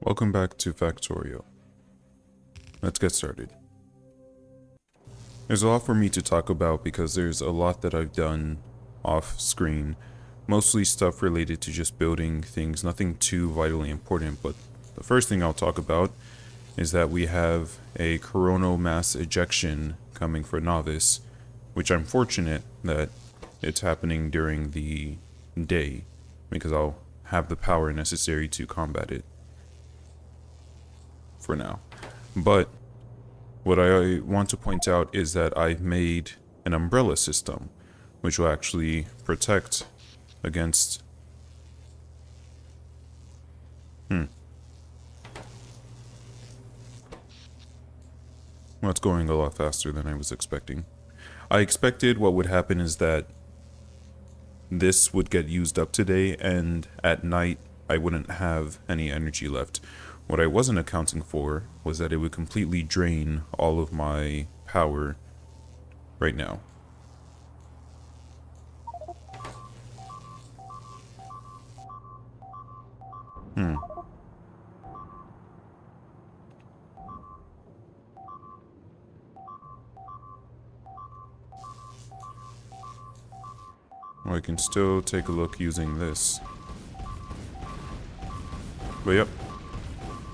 Welcome back to Factorio. Let's get started. There's a lot for me to talk about because there's a lot that I've done off screen. Mostly stuff related to just building things, nothing too vitally important, but the first thing I'll talk about is that we have a coronal mass ejection coming for Novice, which I'm fortunate that it's happening during the day because I'll have the power necessary to combat it for now. But what I want to point out is that I've made an umbrella system which will actually protect against well, it's going a lot faster than I was expecting. I expected what would happen is that this would get used up today and at night I wouldn't have any energy left. What I wasn't accounting for was that it would completely drain all of my power right now. Well, I can still take a look using this. But yep,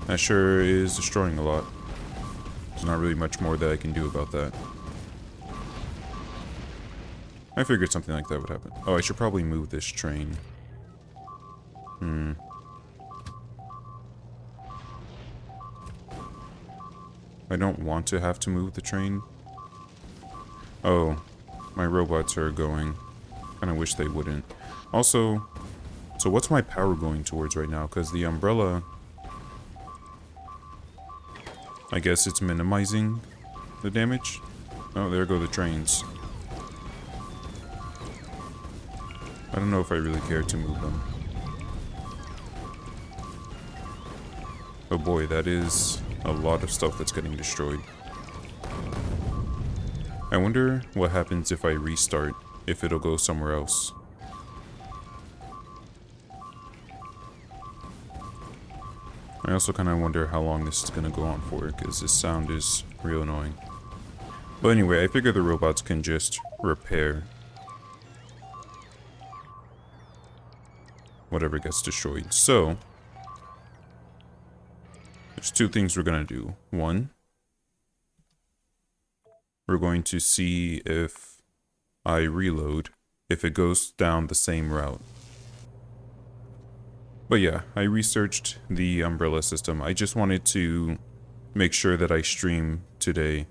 that sure is destroying a lot. There's not really much more that I can do about that. I figured something like that would happen. Oh, I should probably move this train. I don't want to have to move the train. Oh, my robots are going. Kinda wish they wouldn't. Also, so what's my power going towards right now? Because the umbrella, I guess it's minimizing the damage. Oh, there go the trains. I don't know if I really care to move them. Oh boy, that is a lot of stuff that's getting destroyed. I wonder what happens if I restart, if it'll go somewhere else. I also kind of wonder how long this is going to go on for, because this sound is real annoying. But anyway, I figure the robots can just repair whatever gets destroyed. So, there's two things we're going to do. One, we're going to see if I reload, if it goes down the same route. But yeah, I researched the umbrella system. I just wanted to make sure that I stream today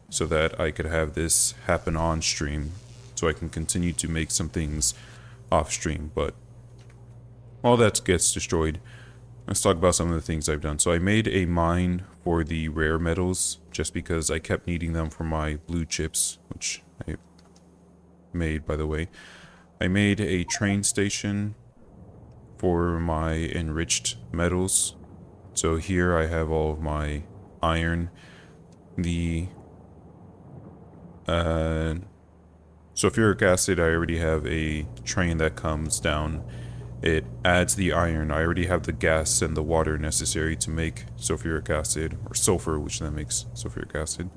so that I could have this happen on stream so I can continue to make some things off stream. But all that gets destroyed. Let's talk about some of the things I've done. So I made a mine for the rare metals just because I kept needing them for my blue chips, which I made, by the way. I made a train station for my enriched metals. So here I have all of my iron. The sulfuric acid, I already have a train that comes down. It adds the iron. I already have the gas and the water necessary to make sulfuric acid, or sulfur, which then makes sulfuric acid.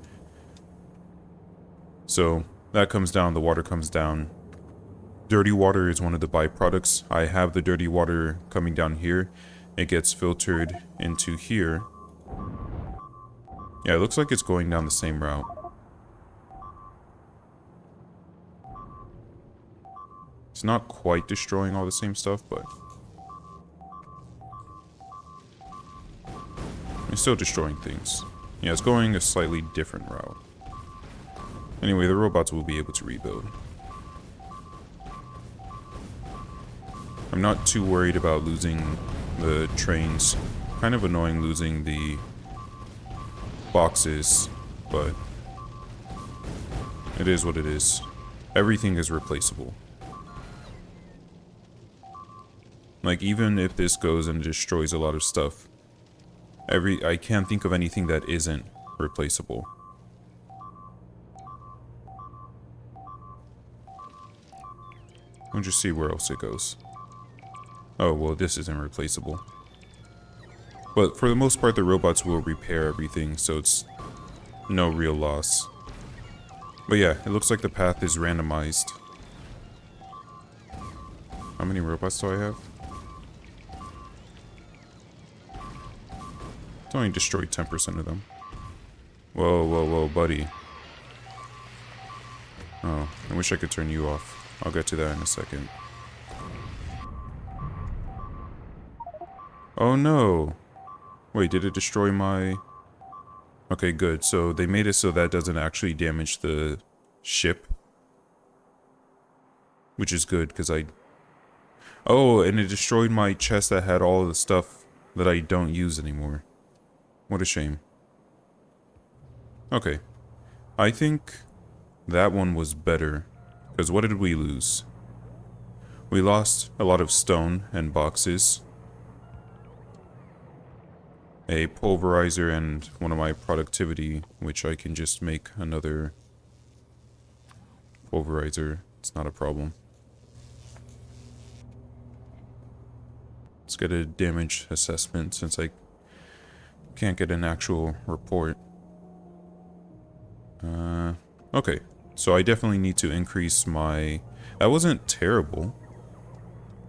So that comes down, the water comes down. Dirty water is one of the byproducts. I have the dirty water coming down here. It gets filtered into here. Yeah, it looks like it's going down the same route. It's not quite destroying all the same stuff, but it's still destroying things. Yeah, it's going a slightly different route. Anyway, the robots will be able to rebuild. I'm not too worried about losing the trains. Kind of annoying losing the boxes, but it is what it is. Everything is replaceable. Like, even if this goes and destroys a lot of stuff, I can't think of anything that isn't replaceable. We'll just see where else it goes. Oh, well, this isn't replaceable. But for the most part, the robots will repair everything, so it's no real loss. But yeah, it looks like the path is randomized. How many robots do I have? It's only destroyed 10% of them. Whoa, whoa, whoa, buddy. Oh, I wish I could turn you off. I'll get to that in a second. Oh no! Wait, did it destroy my... Okay, good. So they made it so that doesn't actually damage the ship. Which is good, because I... Oh, and it destroyed my chest that had all the stuff that I don't use anymore. What a shame. Okay. I think that one was better. Because what did we lose? We lost a lot of stone and boxes. A pulverizer and one of my productivity, which I can just make another pulverizer. It's not a problem. Let's get a damage assessment since I can't get an actual report. Okay. So I definitely need to increase my... That wasn't terrible.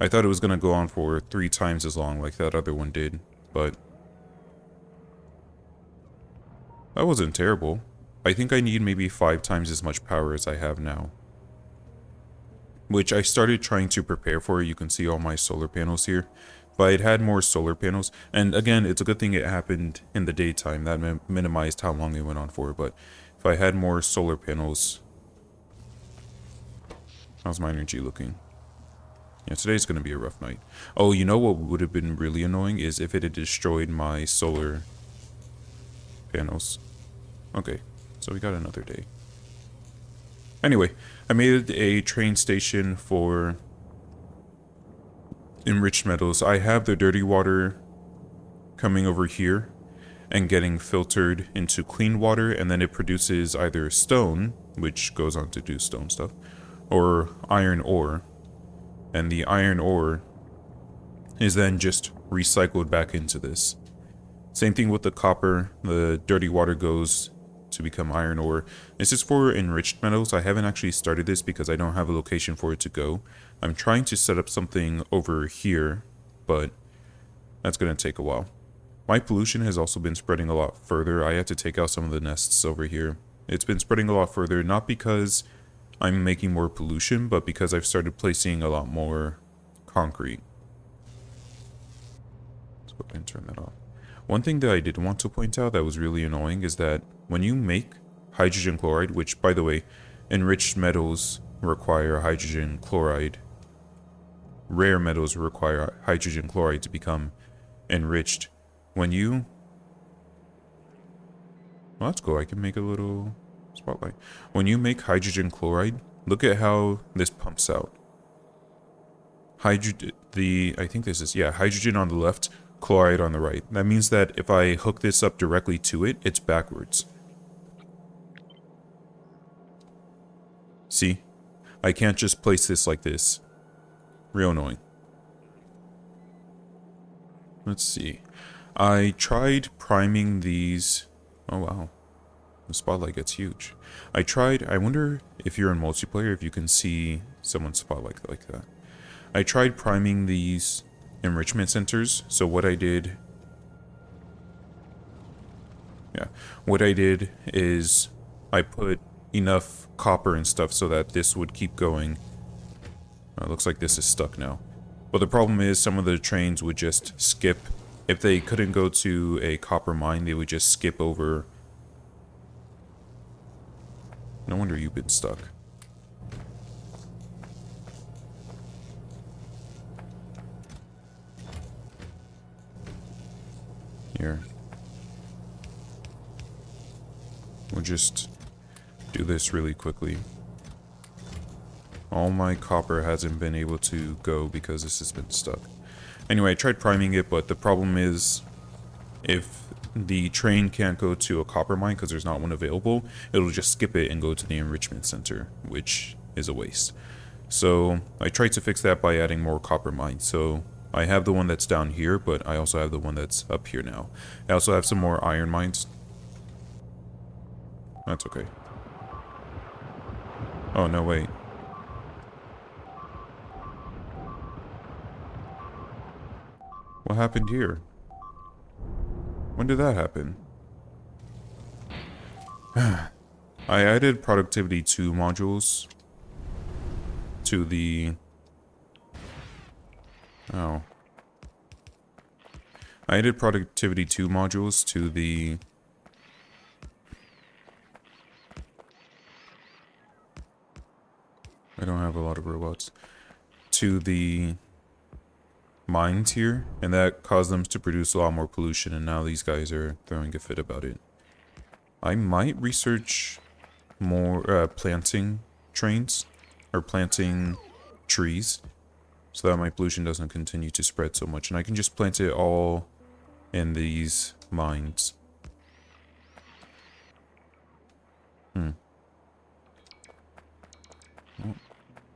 I thought it was going to go on for 3 times as long like that other one did, but... That wasn't terrible. I think I need maybe 5 times as much power as I have now. Which I started trying to prepare for. You can see all my solar panels here. If I had had more solar panels, and again, it's a good thing it happened in the daytime. That minimized how long it went on for, but if I had more solar panels... How's my energy looking? Yeah, today's going to be a rough night. Oh, you know what would have been really annoying is if it had destroyed my solar panels. Okay, so we got another day. Anyway, I made a train station for enriched metals. I have the dirty water coming over here and getting filtered into clean water, and then it produces either stone, which goes on to do stone stuff, or iron ore. And the iron ore is then just recycled back into this. Same thing with the copper. The dirty water goes to become iron ore. This is for enriched metals. I haven't actually started this because I don't have a location for it to go. I'm trying to set up something over here, but that's going to take a while. My pollution has also been spreading a lot further. I had to take out some of the nests over here. It's been spreading a lot further, not because I'm making more pollution, but because I've started placing a lot more concrete. Let's go ahead and turn that off. One thing that I did want to point out that was really annoying is that when you make hydrogen chloride, which, by the way, enriched metals require hydrogen chloride. Rare metals require hydrogen chloride to become enriched. When you... Well, that's cool. I can make a little spotlight. When you make hydrogen chloride, look at how this pumps out. Hydrogen... I think this is... Yeah, hydrogen on the left, chloride on the right. That means that if I hook this up directly to it, it's backwards. See? I can't just place this like this. Real annoying. Let's see. I tried priming these... Oh wow. The spotlight gets huge. I wonder if you're in multiplayer, if you can see someone's spotlight like that. I tried priming these enrichment centers. So what I did... Yeah. What I did is I put enough copper and stuff so that this would keep going. It looks like this is stuck now. But the problem is some of the trains would just skip. If they couldn't go to a copper mine, they would just skip over. No wonder you've been stuck. Here. We'll just do this really quickly. All my copper hasn't been able to go because this has been stuck. Anyway, I tried priming it, but the problem is if the train can't go to a copper mine because there's not one available, it'll just skip it and go to the enrichment center, which is a waste. So I tried to fix that by adding more copper mines. So I have the one that's down here, but I also have the one that's up here now. I also have some more iron mines. That's okay. Oh, no, wait. What happened here? When did that happen? I added productivity 2 modules to the... Oh. I added productivity 2 modules to the... I don't have a lot of robots. To the mines here, and that caused them to produce a lot more pollution, and now these guys are throwing a fit about it. I might research more planting trains, or planting trees, so that my pollution doesn't continue to spread so much, and I can just plant it all in these mines. Well,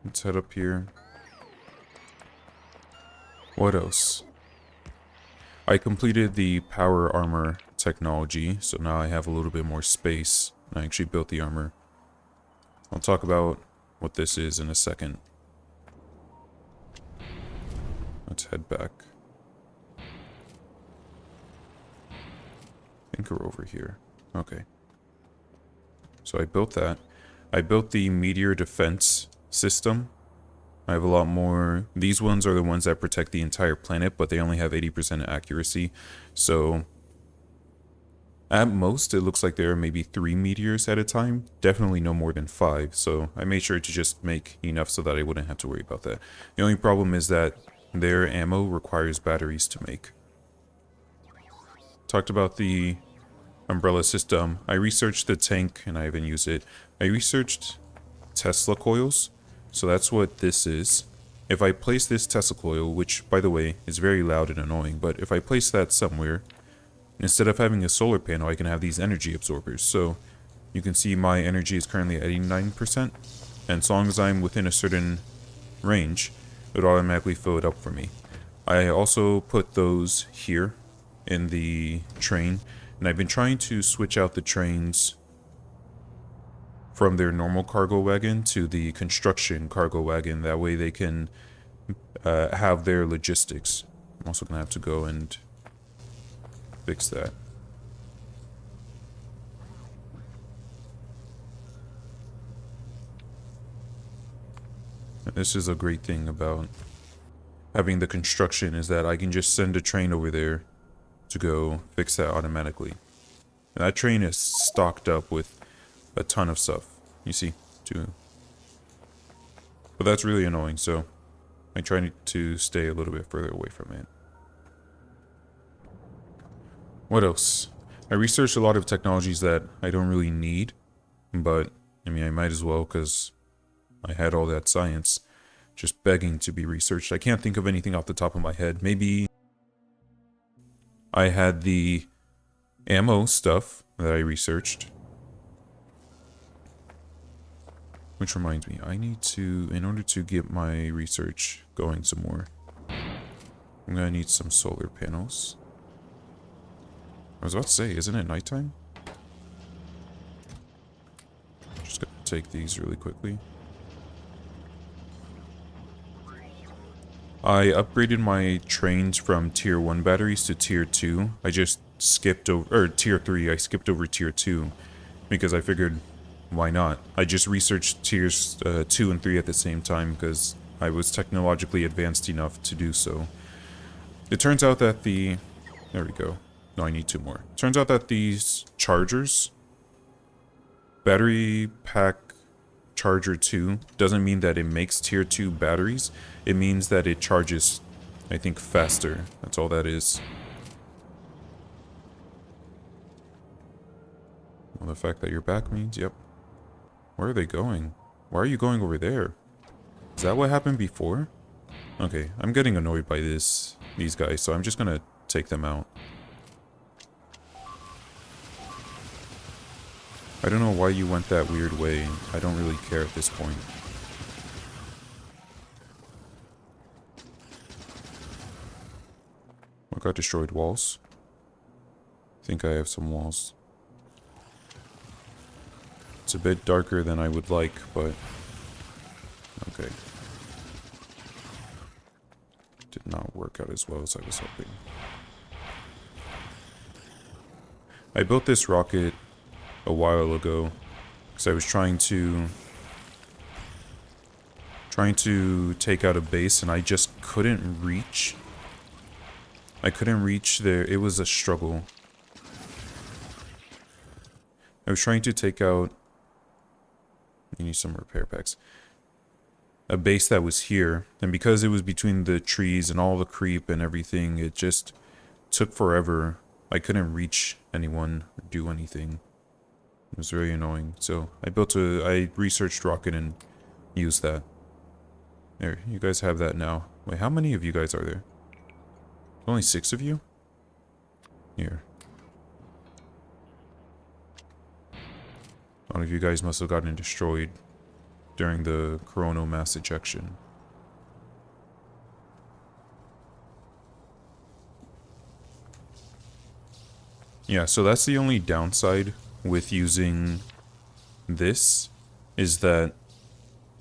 let's head up here. What else? I completed the power armor technology, so now I have a little bit more space. I actually built the armor. I'll talk about what this is in a second. Let's head back. I think we're over here. Okay. So I built that. I built the meteor defense system. I have a lot more. These ones are the ones that protect the entire planet, but they only have 80% accuracy. So at most, it looks like there are maybe 3 meteors at a time. Definitely no more than 5. So I made sure to just make enough so that I wouldn't have to worry about that. The only problem is that their ammo requires batteries to make. Talked about the umbrella system. I researched the tank and I haven't used it. I researched Tesla coils. So that's what this is. If I place this Tesla coil, which by the way is very loud and annoying, but if I place that somewhere, instead of having a solar panel, I can have these energy absorbers. So you can see my energy is currently at 89%, and as long as I'm within a certain range, it would automatically fill it up for me. I also put those here in the train, and I've been trying to switch out the trains from their normal cargo wagon to the construction cargo wagon. That way they can have their logistics. I'm also going to have to go and fix that. And this is a great thing about having the construction, is that I can just send a train over there to go fix that automatically. And that train is stocked up with a ton of stuff, you see, too. But that's really annoying, so I try to stay a little bit further away from it. What else? I researched a lot of technologies that I don't really need, but I mean, I might as well because I had all that science just begging to be researched. I can't think of anything off the top of my head. Maybe I had the ammo stuff that I researched. Which reminds me, I need to, in order to get my research going some more, I'm gonna need some solar panels. I was about to say, isn't it nighttime? Just gonna take these really quickly. I upgraded my trains from tier 1 batteries to tier 2. I just skipped over, or tier 3, I skipped over tier 2 because I figured, why not? I just researched tiers 2 and 3 at the same time because I was technologically advanced enough to do so. It turns out that there we go. No, I need 2 more. Turns out that these chargers, battery pack charger 2, doesn't mean that it makes tier 2 batteries. It means that it charges, I think, faster. That's all that is. Well, the fact that you're back means, yep. Where are they going? Why are you going over there? Is that what happened before? Okay, I'm getting annoyed by these guys, so I'm just gonna take them out. I don't know why you went that weird way. I don't really care at this point. I got destroyed walls. I think I have some walls. It's a bit darker than I would like, but okay. Did not work out as well as I was hoping. I built this rocket a while ago because I was trying to take out a base and I just couldn't reach. I couldn't reach there. It was a struggle. I was trying to take out, you need some repair packs, a base that was here, and because it was between the trees and all the creep and everything, it just took forever. I couldn't reach anyone or do anything. It was very annoying. So I researched rocket and used that. There, you guys have that now. Wait, how many of you guys are there? Only 6 of you? Here. A lot of you guys must have gotten destroyed during the coronal mass ejection. Yeah, so that's the only downside with using this, is that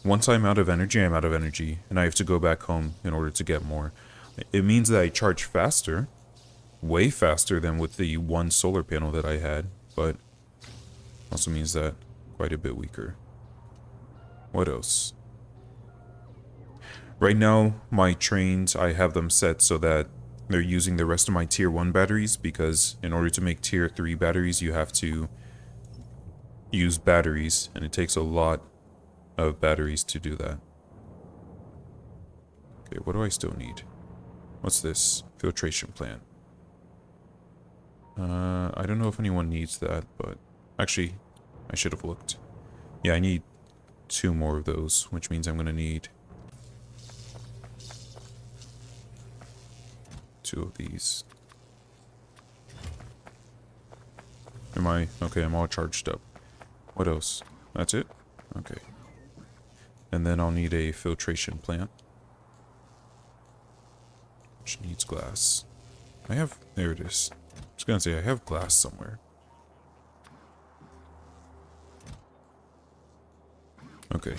once I'm out of energy, I'm out of energy, and I have to go back home in order to get more. It means that I charge faster, way faster than with the one solar panel that I had, but also means that quite a bit weaker. What else? Right now, my trains, I have them set so that they're using the rest of my tier 1 batteries, because in order to make tier 3 batteries, you have to use batteries, and it takes a lot of batteries to do that. Okay, what do I still need? What's this? Filtration plant. I don't know if anyone needs that, but actually, I should have looked. Yeah, I need 2 more of those, which means I'm going to need 2 of these. Okay, I'm all charged up. What else? That's it? Okay. And then I'll need a filtration plant, which needs glass. There it is. I was gonna say, I have glass somewhere. Okay.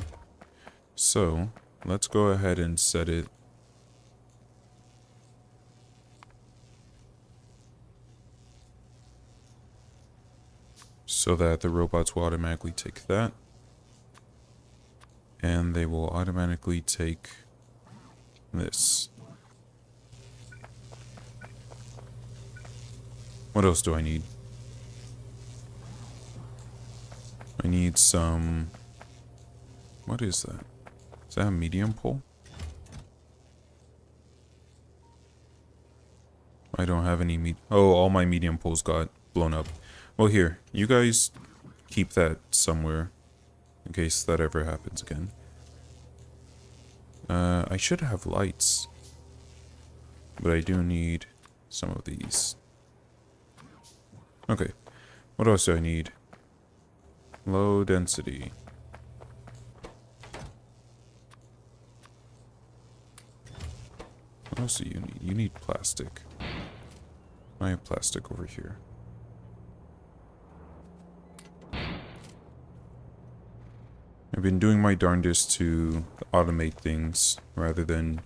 So, let's go ahead and set it. So that the robots will automatically take that. And they will automatically take this. What else do I need? I need some... What is that? Is that a medium pole? I don't have any Oh, all my medium poles got blown up. Well, here. You guys keep that somewhere, in case that ever happens again. I should have lights. But I do need some of these. Okay. What else do I need? Low density. What else do you need? You need plastic. I have plastic over here. I've been doing my darndest to automate things rather than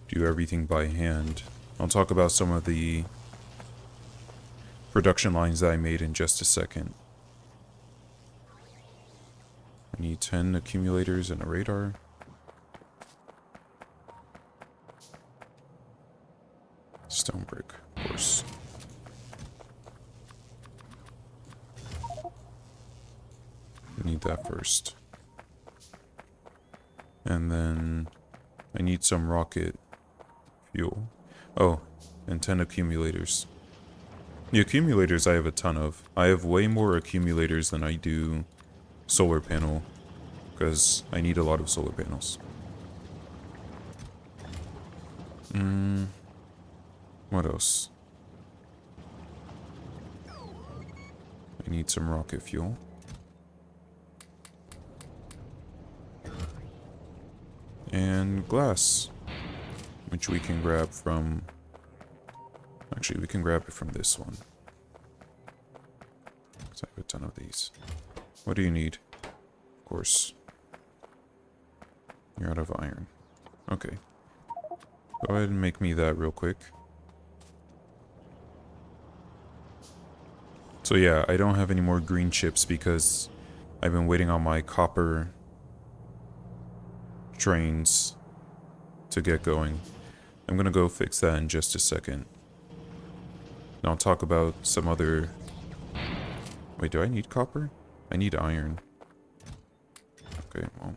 do everything by hand. I'll talk about some of the production lines that I made in just a second. I need 10 accumulators and a radar. Stone brick, of course. I need that first. And then I need some rocket fuel. Oh, and 10 accumulators. The accumulators I have a ton of. I have way more accumulators than I do solar panel, because I need a lot of solar panels. What else? I need some rocket fuel. And glass, which we can grab from... Actually, we can grab it from this one. Let's have a ton of these. What do you need? Of course. You're out of iron. Okay. Go ahead and make me that real quick. So yeah, I don't have any more green chips because I've been waiting on my copper trains to get going. I'm gonna go fix that in just a second. And I'll talk about some other... Wait, do I need copper? I need iron. Okay, well...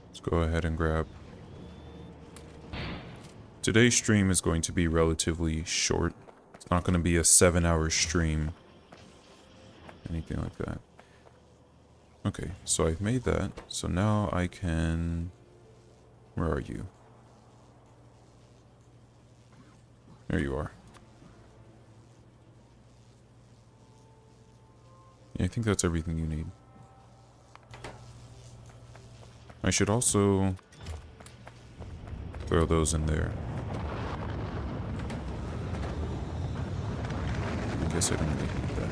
Let's go ahead and grab... Today's stream is going to be relatively short. It's not going to be a 7-hour stream. Anything like that. Okay, so I've made that. So now I can... Where are you? There you are. Yeah, I think that's everything you need. I should also throw those in there. I guess I don't really need that.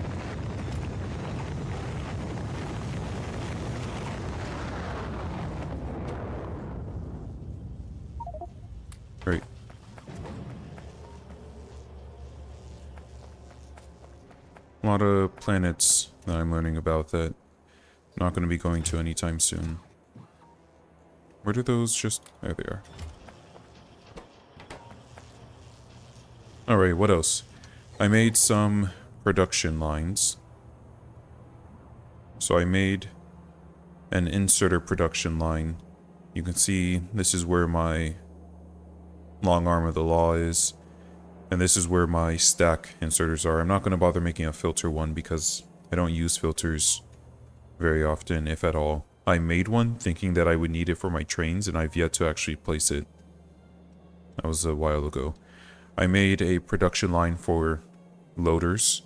Great. A lot of planets that I'm learning about that I'm not going to be going to anytime soon. Where do those just... There they are. Alright, what else? I made some production lines. So I made an inserter production line. You can see this is where my long arm of the law is. And this is where my stack inserters are. I'm not going to bother making a filter one because I don't use filters very often, if at all. I made one thinking that I would need it for my trains, and I've yet to actually place it. That was a while ago. I made a production line for loaders.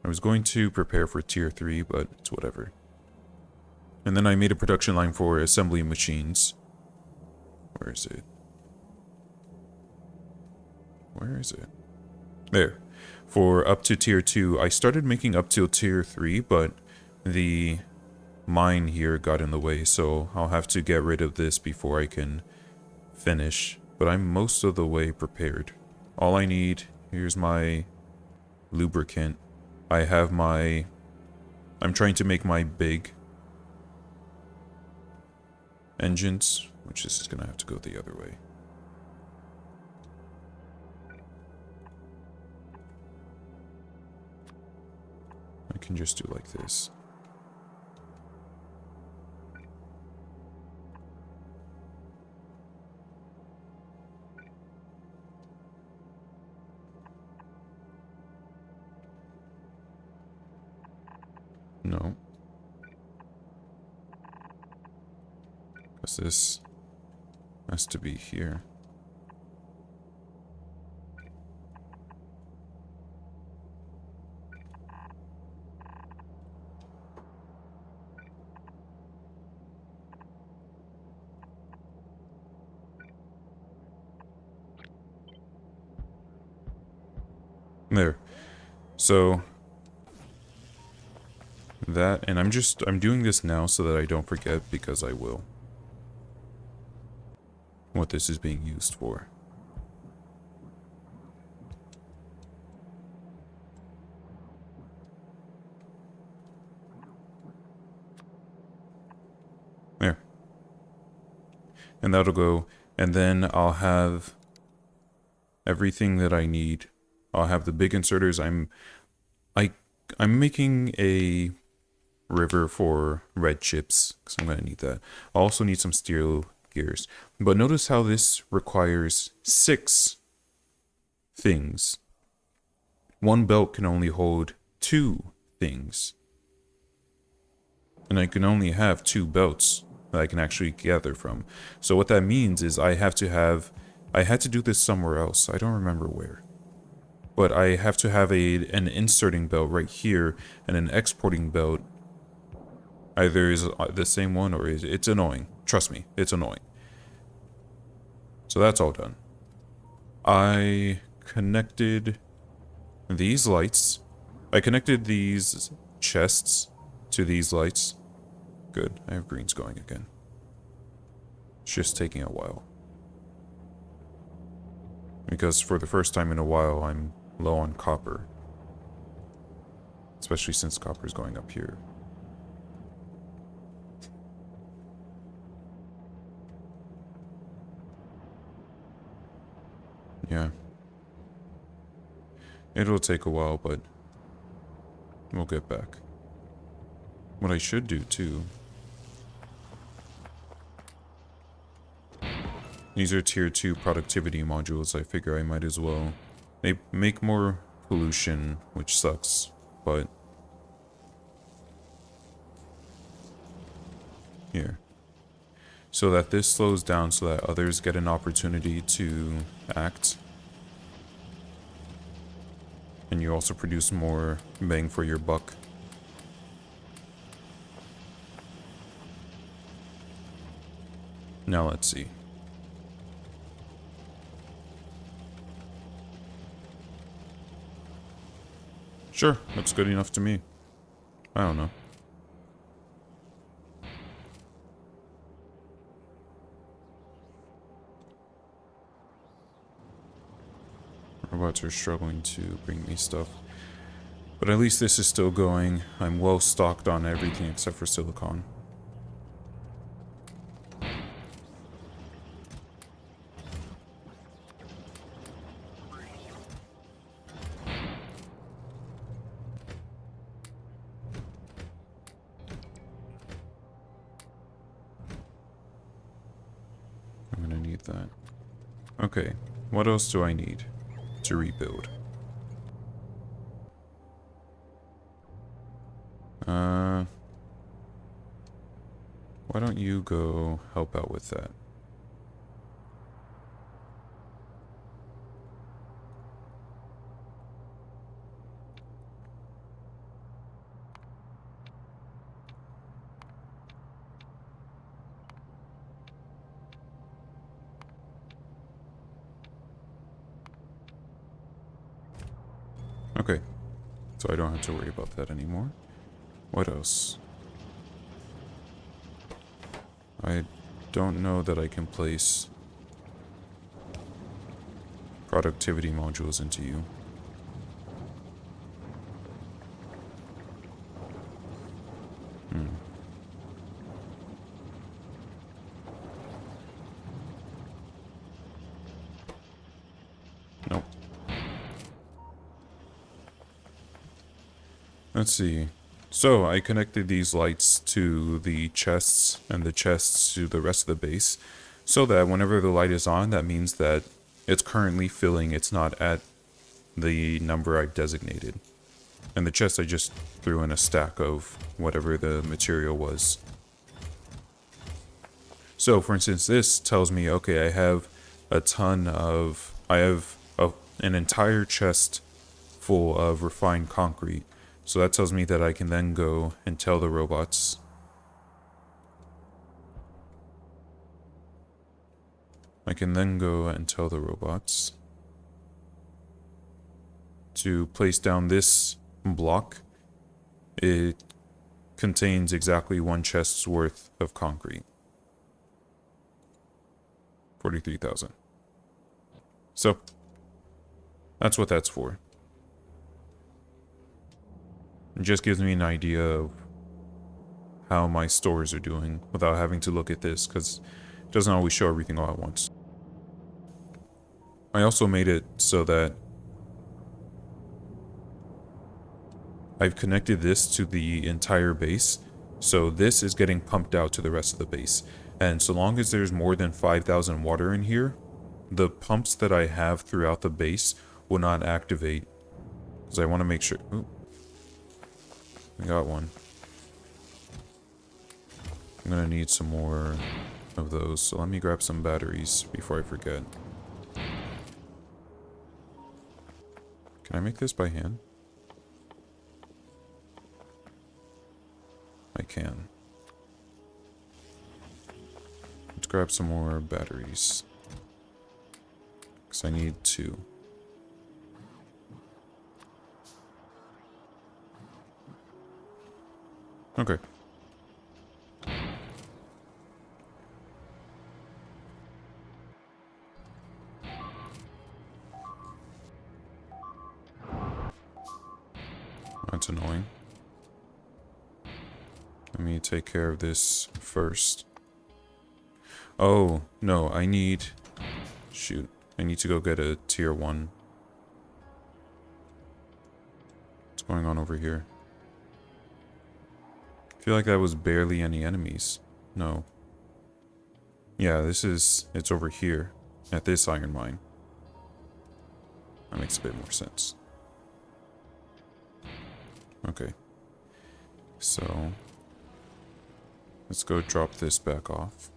I was going to prepare for tier 3, but it's whatever. And then I made a production line for assembly machines. Where is it? Where is it? There. For up to tier 2, I started making up till tier 3, but the mine here got in the way, so I'll have to get rid of this before I can finish. But I'm most of the way prepared. All I need, here's my lubricant. I have my... I'm trying to make my big engines, which this is going to have to go the other way. I can just do like this. No. Because this has to be here. There. So that, and I'm doing this now so that I don't forget, because I will. What this is being used for. There. And that'll go, and then I'll have everything that I need. I'll have the big inserters. I'm making a river for red chips, because I'm going to need that. I also need some steel gears. But notice how this requires 6 things. One belt can only hold 2 things. And I can only have 2 belts that I can actually gather from. So what that means is I had to do this somewhere else. I don't remember where. But I have to have an inserting belt right here and an exporting belt Either is the same one or it's annoying. Trust me, it's annoying. So that's all done. I connected these lights. I connected these chests to these lights. Good, I have greens going again. It's just taking a while. Because for the first time in a while, I'm low on copper. Especially since copper is going up here. Yeah. It'll take a while, but we'll get back. What I should do, too... These are tier 2 productivity modules. I figure I might as well... They make more pollution, which sucks, but... Here. So that this slows down so that others get an opportunity to act. And you also produce more bang for your buck. Now let's see. Sure, that's good enough to me. I don't know. Robots are struggling to bring me stuff. But at least this is still going. I'm well stocked on everything except for silicon. I'm gonna need that. Okay, what else do I need to rebuild? Why don't you go help out with that? Okay, so I don't have to worry about that anymore. What else? I don't know that I can place productivity modules into you. Nope. Let's see. So, I connected these lights to the chests and the chests to the rest of the base so that whenever the light is on, that means that it's currently filling, it's not at the number I've designated. And the chest I just threw in a stack of whatever the material was. So, for instance, this tells me, okay, I have an entire chest full of refined concrete. So that tells me that I can then go and tell the robots. To place down this block. It contains exactly one chest's worth of concrete. 43,000. So, that's what that's for. It just gives me an idea of how my stores are doing without having to look at this, because it doesn't always show everything all at once. I also made it so that I've connected this to the entire base, so this is getting pumped out to the rest of the base. And so long as there's more than 5,000 water in here, the pumps that I have throughout the base will not activate. Because I want to make sure... Ooh. I got one. I'm going to need some more of those, so let me grab some batteries before I forget. Can I make this by hand? I can. Let's grab some more batteries. Because I need 2. Okay. That's annoying. Let me take care of this first. Oh, no, I need... Shoot. I need to go get a tier 1. What's going on over here? I feel like that was barely any enemies. No. Yeah, it's over here. At this iron mine. That makes a bit more sense. Okay. So... let's go drop this back off.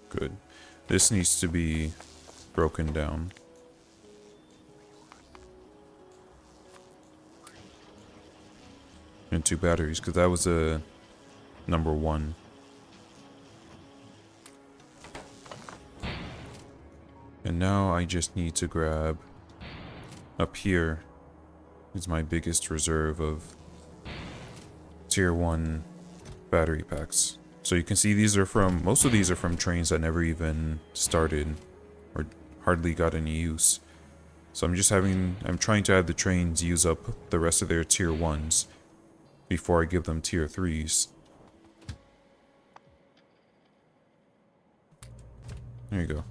Good. This needs to be broken down. Into batteries, because that was a number 1. And now I just need to grab... up here is my biggest reserve of tier 1 battery packs. So you can see these are from... most of these are from trains that never even started or hardly got any use. So I'm trying to have the trains use up the rest of their tier 1s before I give them tier 3s. There you go.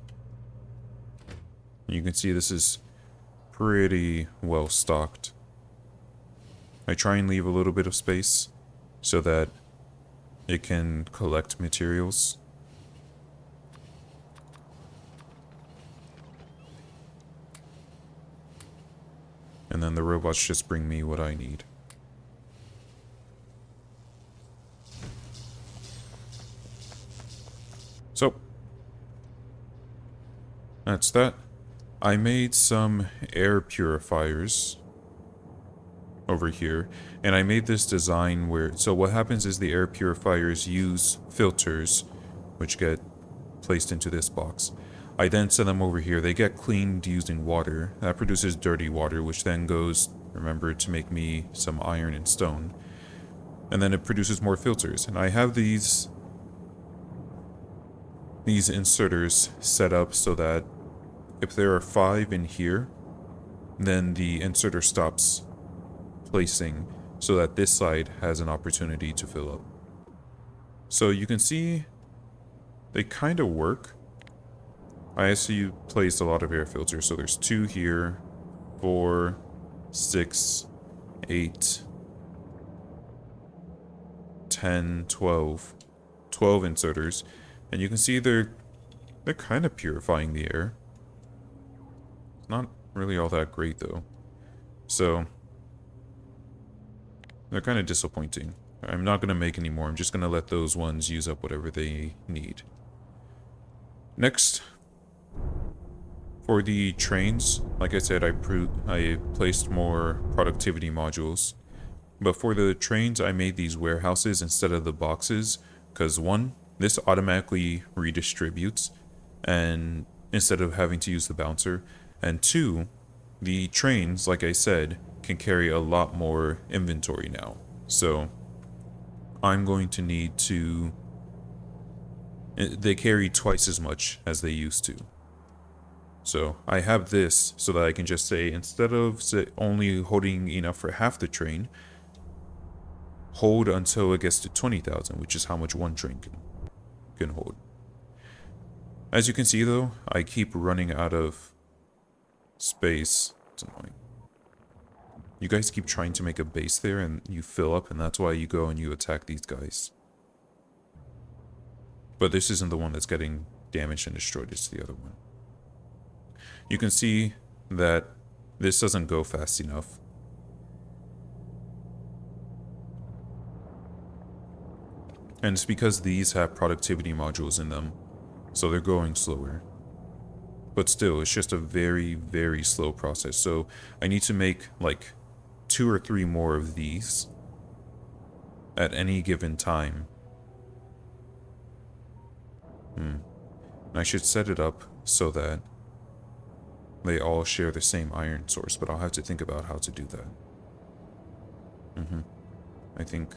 You can see this is pretty well stocked. I try and leave a little bit of space so that it can collect materials. And then the robots just bring me what I need. So, that's that. I made some air purifiers over here, and I made this design where... so what happens is the air purifiers use filters, which get placed into this box. I then send them over here. They get cleaned using water. That produces dirty water, which then goes, remember, to make me some iron and stone. And then it produces more filters. And I have these inserters set up so that if there are 5 in here, then the inserter stops placing so that this side has an opportunity to fill up. So you can see they kind of work. I actually placed a lot of air filters, so there's 2 here, 4, 6, 8, 10, 12. 12 inserters, and you can see they're kind of purifying the air. It's not really all that great though. So they're kind of disappointing. I'm not going to make any more. I'm just going to let those ones use up whatever they need. Next, for the trains, like I said, I placed more productivity modules. But for the trains, I made these warehouses instead of the boxes, because 1, this automatically redistributes, and instead of having to use the bouncer, and 2, the trains, like I said, can carry a lot more inventory now. So I'm going to need to... they carry twice as much as they used to. So I have this so that I can just say, instead of only holding enough for half the train, hold until it gets to 20,000, which is how much one train can hold. As you can see though, I keep running out of space. It's annoying. You guys keep trying to make a base there and you fill up, and that's why you go and you attack these guys. But this isn't the one that's getting damaged and destroyed, it's the other one. You can see that this doesn't go fast enough. And it's because these have productivity modules in them, so they're going slower. But still, it's just a very, very slow process. So I need to make like 2 or 3 more of these at any given time. And I should set it up so that they all share the same iron source, but I'll have to think about how to do that. I think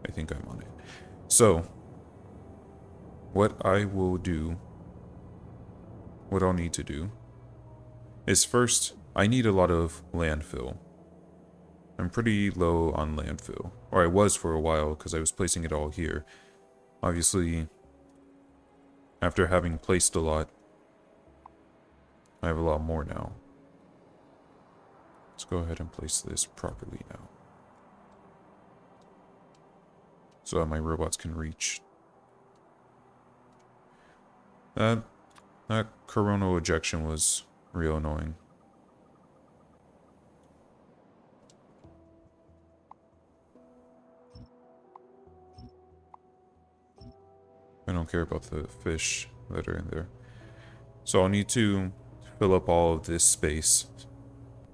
I'm on it. So, what I'll need to do is first, I need a lot of landfill. I'm pretty low on landfill, or I was for a while because I was placing it all here. Obviously, after having placed a lot, I have a lot more now. Let's go ahead and place this properly now, so that my robots can reach. That coronal ejection was real annoying. I don't care about the fish that are in there. So I'll need to fill up all of this space.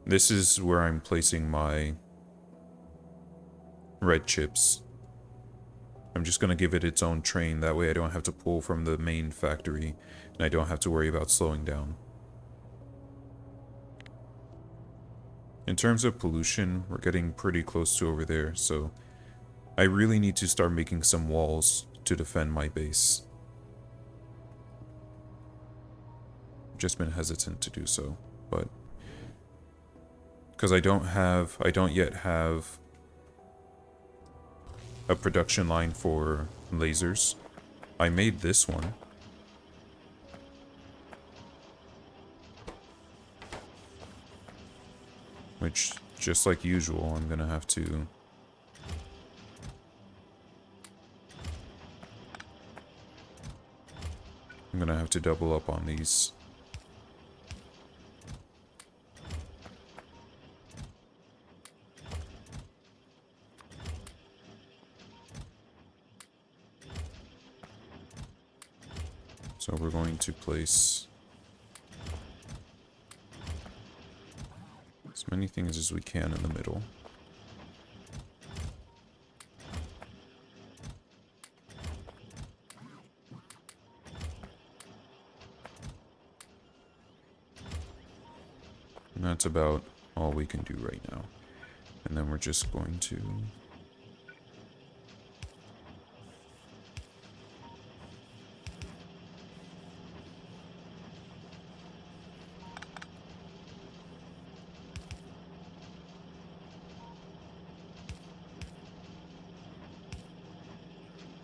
This is where I'm placing my red chips. I'm just going to give it its own train. That way I don't have to pull from the main factory, and I don't have to worry about slowing down. In terms of pollution, we're getting pretty close to over there, so I really need to start making some walls to defend my base. I've just been hesitant to do so, but because I don't yet have a production line for lasers. I made this one. Which, just like usual, I'm gonna have to... double up on these. So we're going to place as many things as we can in the middle. And that's about all we can do right now. And then we're just going to...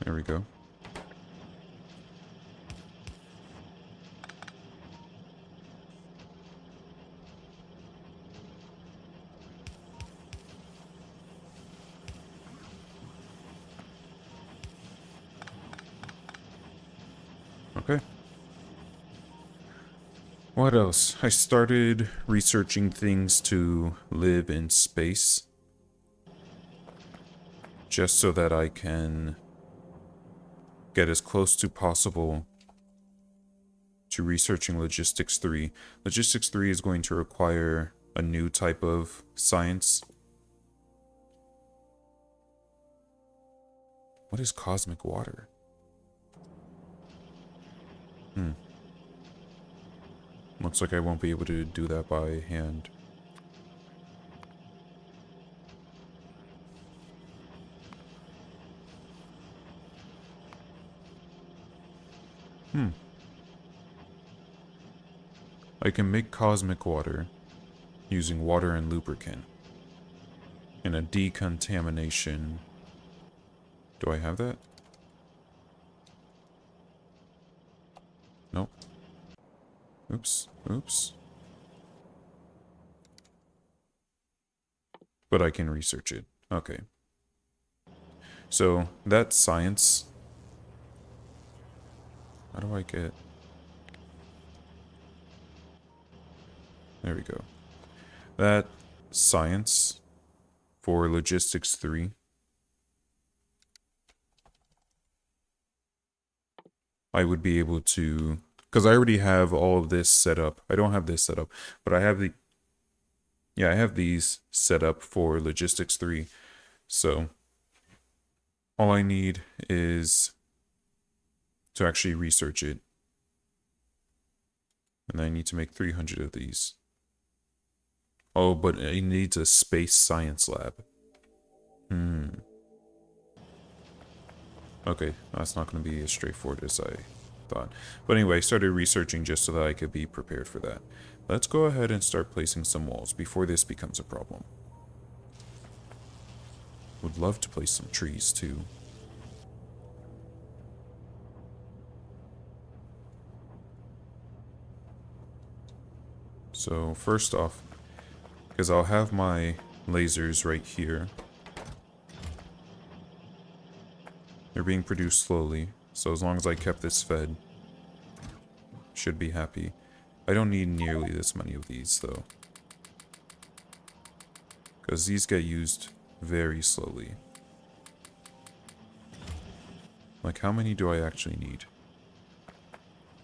There we go. Okay. What else? I started researching things to live in space. Just so that I can get as close to possible to researching Logistics 3. Logistics 3 is going to require a new type of science. What is cosmic water? Looks like I won't be able to do that by hand. I can make cosmic water using water and lubricant in a decontamination. Do I have that? Nope. Oops. Oops. But I can research it. Okay. So, that science... How do I get... There we go. That science for Logistics 3... I would be able to Because I already have all of this set up. I don't have this set up, but I have I have these set up for Logistics 3. So all I need is to actually research it. And I need to make 300 of these. Oh, but it needs a space science lab. Okay, that's not going to be as straightforward as I thought. But anyway, I started researching just so that I could be prepared for that. Let's go ahead and start placing some walls before this becomes a problem. Would love to place some trees too. So first off, because I'll have my lasers right here. They're being produced slowly, so as long as I kept this fed, should be happy. I don't need nearly this many of these though, because these get used very slowly. Like, how many do I actually need?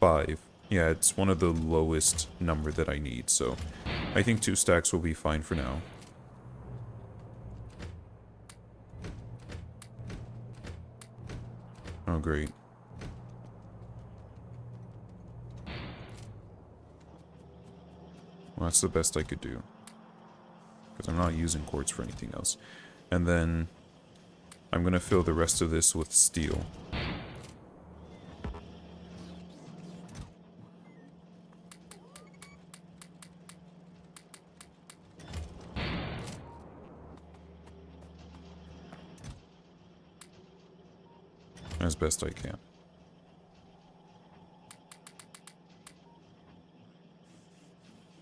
5. Yeah, it's one of the lowest number that I need, so I think 2 stacks will be fine for now. Oh, great. Well, that's the best I could do, because I'm not using quartz for anything else. And then I'm going to fill the rest of this with steel. As best I can.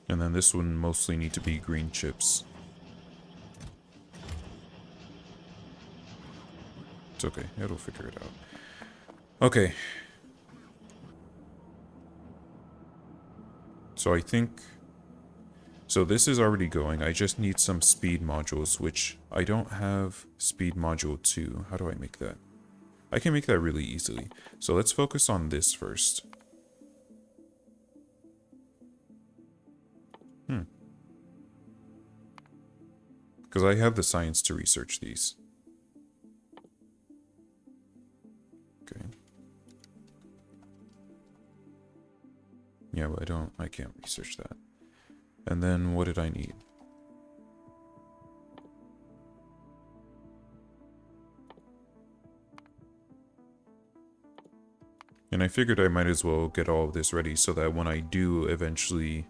And then this one mostly need to be green chips. It's okay, it'll figure it out. Okay. So I think... So this is already going. I just need some speed modules, which I don't have speed module 2. How do I make that? I can make that really easily. So let's focus on this first. Because I have the science to research these. Okay. Yeah, but I can't research that. And then what did I need? And I figured I might as well get all of this ready so that when I do eventually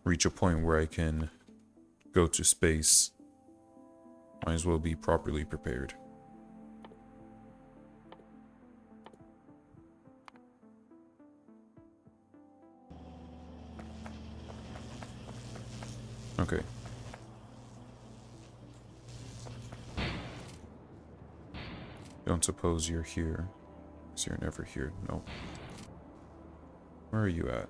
reach a point where I can go to space, might as well be properly prepared. Okay. Don't suppose you're here. So you're never here. Nope. Where are you at?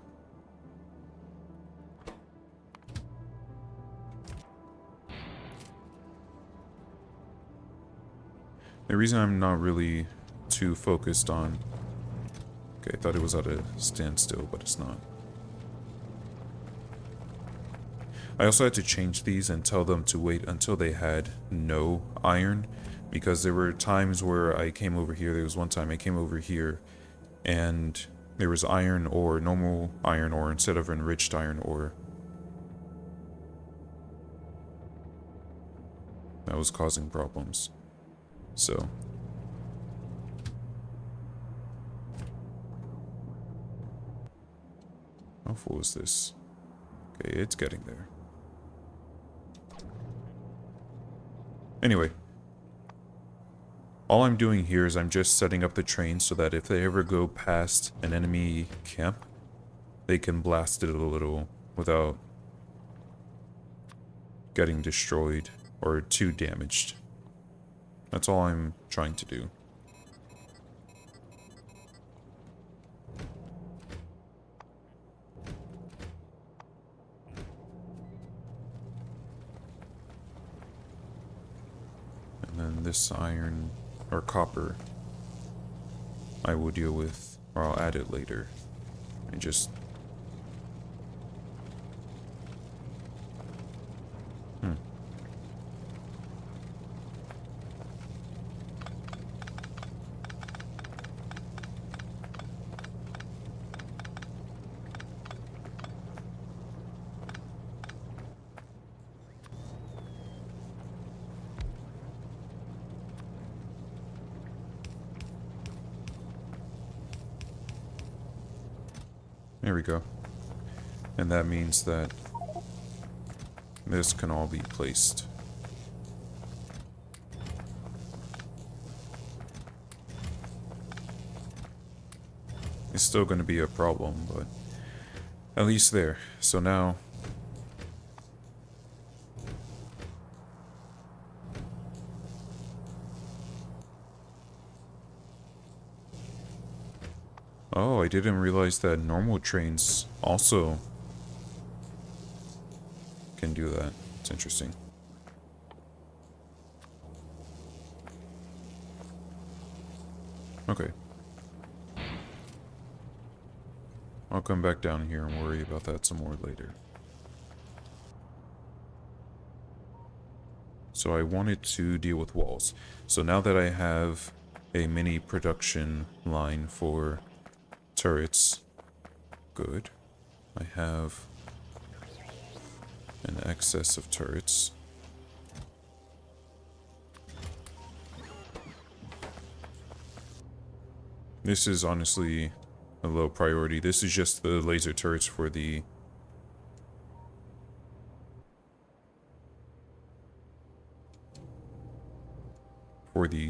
The reason I'm not really too focused on... Okay, I thought it was at a standstill, but it's not. I also had to change these and tell them to wait until they had no iron, because there were times where I came over here. There was one time I came over here and there was iron ore, normal iron ore instead of enriched iron ore. That was causing problems. So how full is this? Okay, it's getting there. Anyway, all I'm doing here is I'm just setting up the train so that if they ever go past an enemy camp, they can blast it a little without getting destroyed or too damaged. That's all I'm trying to do. And then this iron, or copper, I will deal with Or I'll add it later. And just... There we go. And that means that this can all be placed. It's still going to be a problem, but at least there. So now... Oh, I didn't realize that normal trains also can do that. It's interesting. Okay. I'll come back down here and worry about that some more later. So I wanted to deal with walls. So now that I have a mini production line for turrets, good. I have an excess of turrets. This is honestly a low priority. This is just the laser turrets for the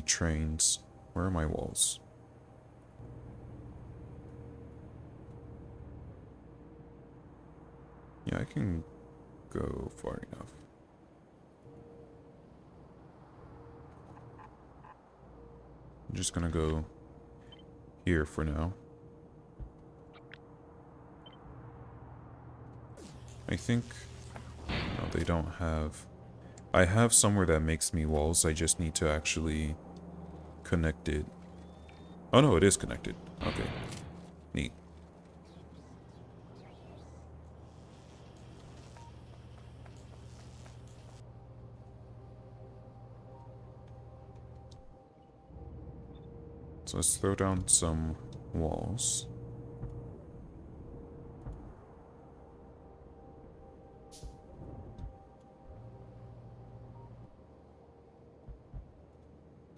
trains. Where are my walls? Yeah, I can go far enough. I'm just gonna go here for now. I think... No, they don't have... I have somewhere that makes me walls. I just need to actually connect it. Oh no, it is connected. Okay. Neat. So let's throw down some walls.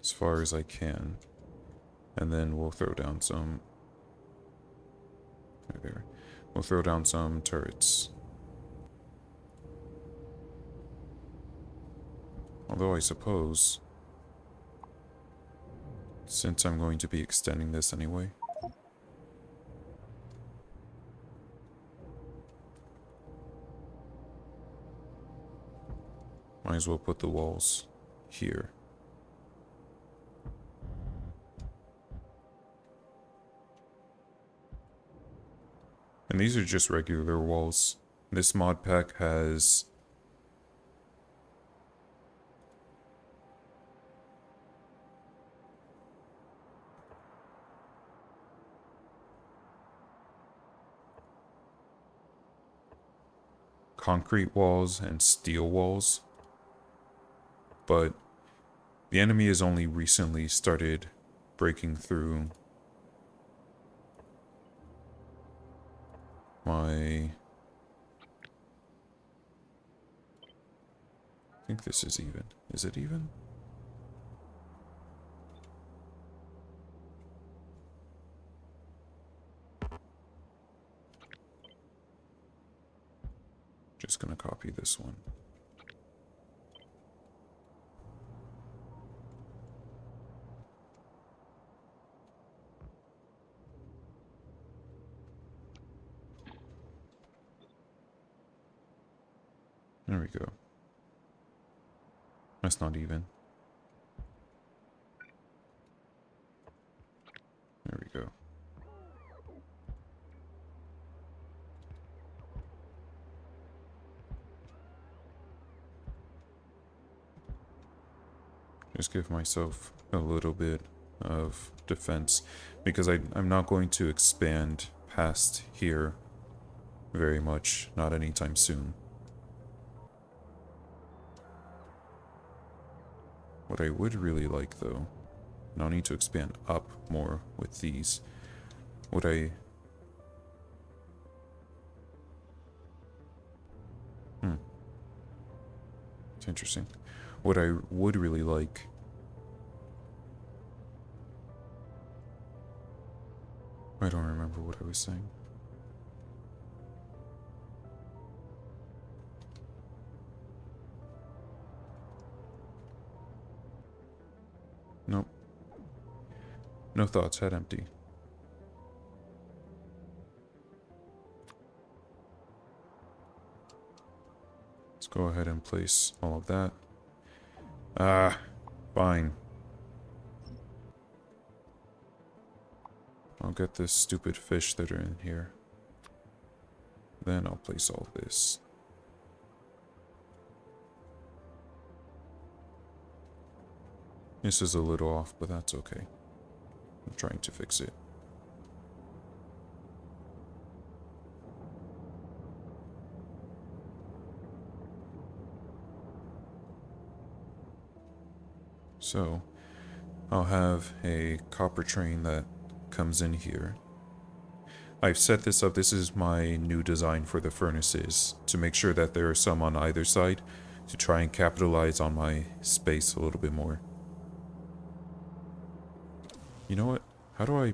As far as I can. And then we'll throw down some... Right there. We'll throw down some turrets. Although I suppose... Since I'm going to be extending this anyway... Might as well put the walls here. And these are just regular walls. This mod pack has... concrete walls and steel walls. But the enemy has only recently started breaking through my... I think this is even. Is it even? Just gonna copy this one. There we go. That's not even. There we go. Just give myself a little bit of defense, because I'm not going to expand past here very much, not anytime soon. What I would really like, though, and I'll need to expand up more with these, what I... It's interesting. What I would really like... I don't remember what I was saying. Nope. No thoughts, head empty. Let's go ahead and place all of that. Ah, fine. I'll get this stupid fish that are in here. Then I'll place all this. This is a little off, but that's okay. I'm trying to fix it. So, I'll have a copper train that comes in here. I've set this up, this is my new design for the furnaces, to make sure that there are some on either side, to try and capitalize on my space a little bit more. You know what? How do I...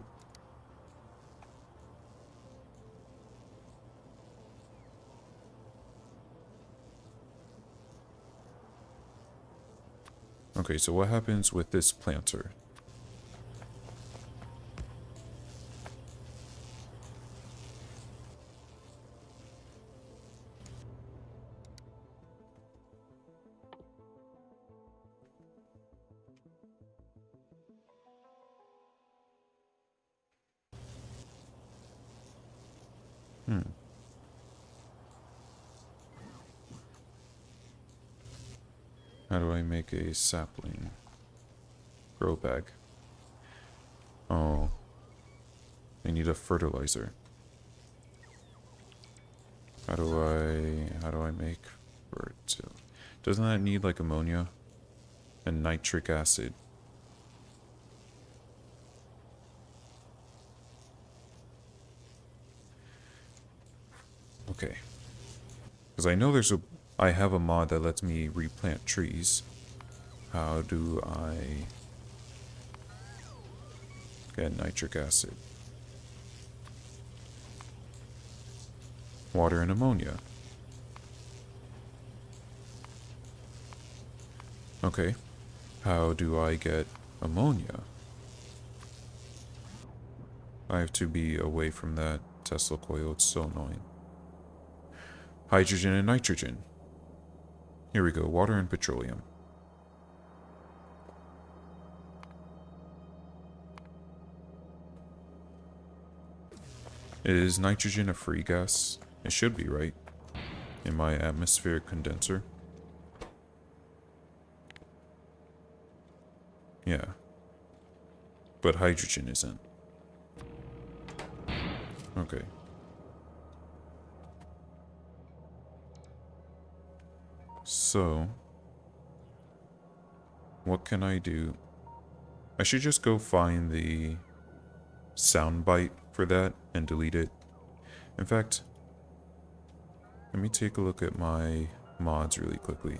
Okay, so what happens with this planter? How do I make a sapling? Grow bag. Oh. I need a fertilizer. How do I make fertilizer? Doesn't that need like ammonia and nitric acid? Okay. Because I know I have a mod that lets me replant trees. How do I get nitric acid? Water and ammonia. Okay. How do I get ammonia? I have to be away from that Tesla coil, it's so annoying. Hydrogen and nitrogen. Here we go, water and petroleum. Is nitrogen a free gas? It should be, right? In my atmospheric condenser. Yeah. But hydrogen isn't. Okay. So, what can I do? I should just go find the soundbite for that and delete it. In fact, let me take a look at my mods really quickly.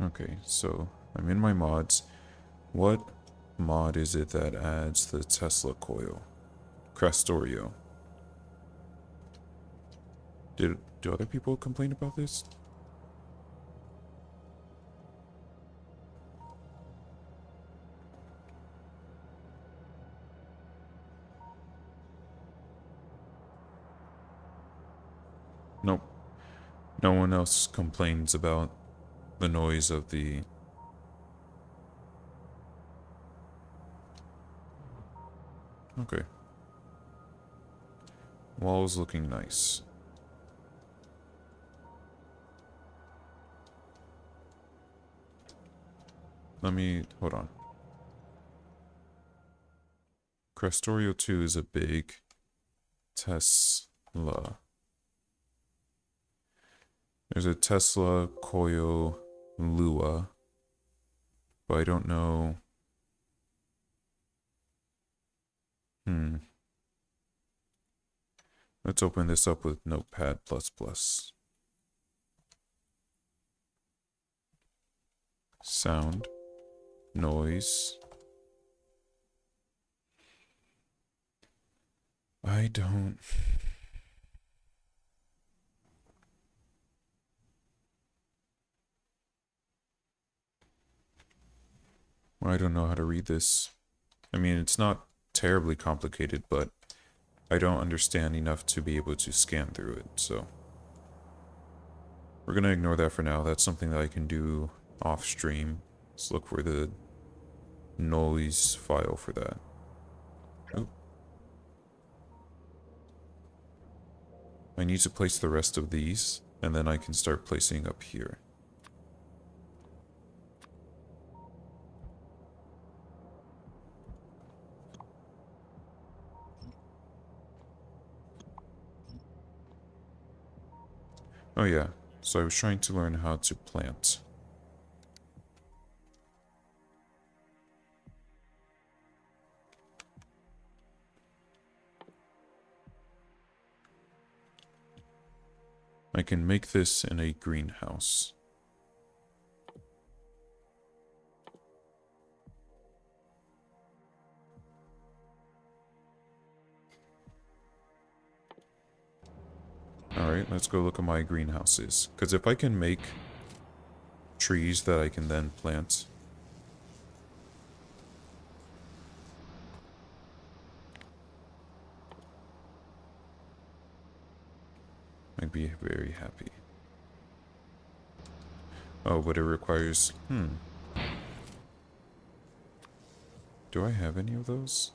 Okay, so I'm in my mods. What mod is it that adds the Tesla coil? Factorio. Do other people complain about this? Nope. No one else complains about the noise of the Okay. Wall's looking nice. Let me... hold on. Factorio 2 is a big Tesla. There's a Tesla Coil Lua, but I don't know. Let's open this up with Notepad++. Sound, noise. I don't... I don't know how to read this. I mean, it's not terribly complicated, but I don't understand enough to be able to scan through it, so... We're gonna ignore that for now. That's something that I can do off stream. Let's look for the noise file for that. Oh. I need to place the rest of these, and then I can start placing up here. Oh yeah, so I was trying to learn how to plant. I can make this in a greenhouse. Alright, let's go look at my greenhouses. Because if I can make trees that I can then plant... I'd be very happy. Oh, but it requires... Do I have any of those?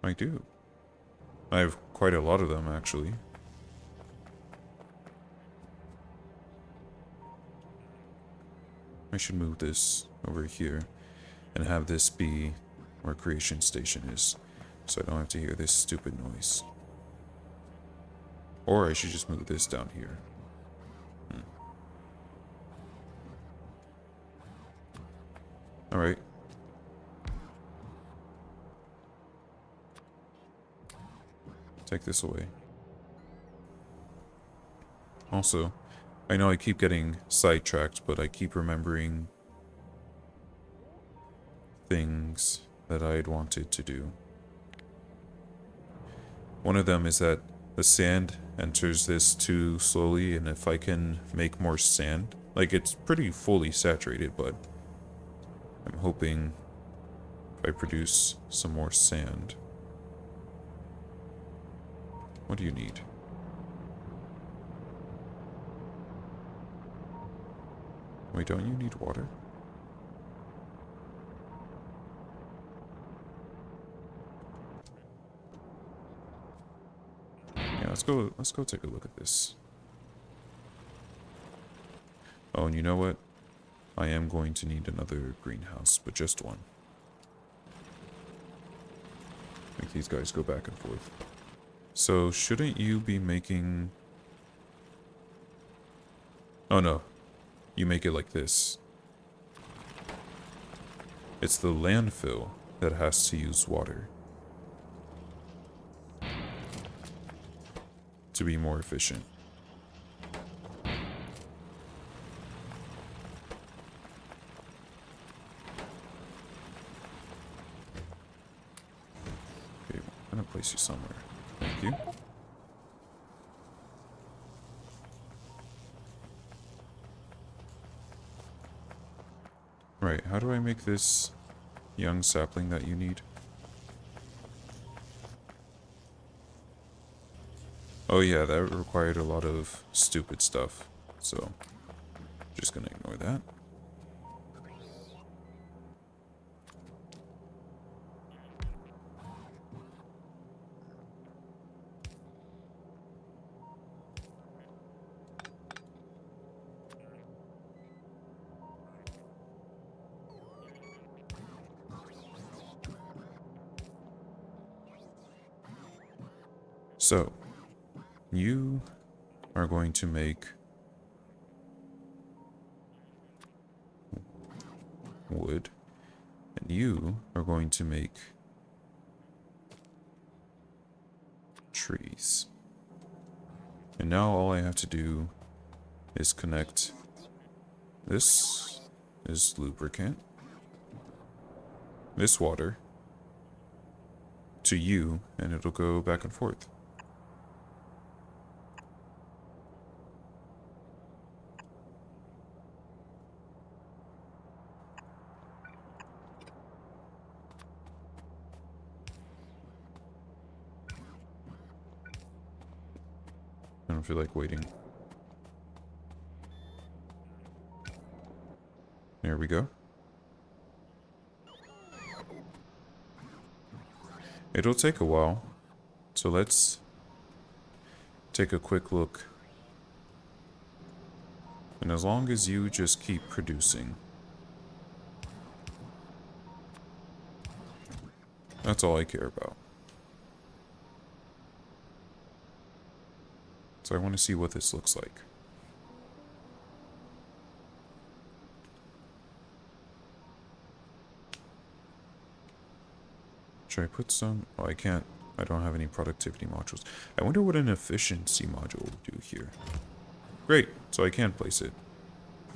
I do. I have quite a lot of them, actually. I should move this over here and have this be where creation station is, so I don't have to hear this stupid noise. Or I should just move this down here. Alright. Take this away. Also, I know I keep getting sidetracked, but I keep remembering things that I'd wanted to do. One of them is that the sand enters this too slowly, and if I can make more sand, like it's pretty fully saturated, but I'm hoping if I produce some more sand. What do you need? Wait, don't you need water? Yeah, let's go take a look at this. Oh, and you know what? I am going to need another greenhouse, but just one. Make these guys go back and forth. So, shouldn't you be making... Oh no. You make it like this. It's the landfill that has to use water to be more efficient. Okay, I'm gonna place you somewhere. Thank you. Right, how do I make this young sapling that you need? Oh yeah, that required a lot of stupid stuff, so Just gonna ignore that. So, you are going to make wood, and you are going to make trees. And now all I have to do is connect this is lubricant, this water, to you, and it'll go back and forth. I don't feel like waiting. There we go. It'll take a while, so let's take a quick look. And as long as you just keep producing, that's all I care about. So I want to see what this looks like. Should I put some? Oh, I can't. I don't have any productivity modules. I wonder what an efficiency module will do here. Great, so I can place it.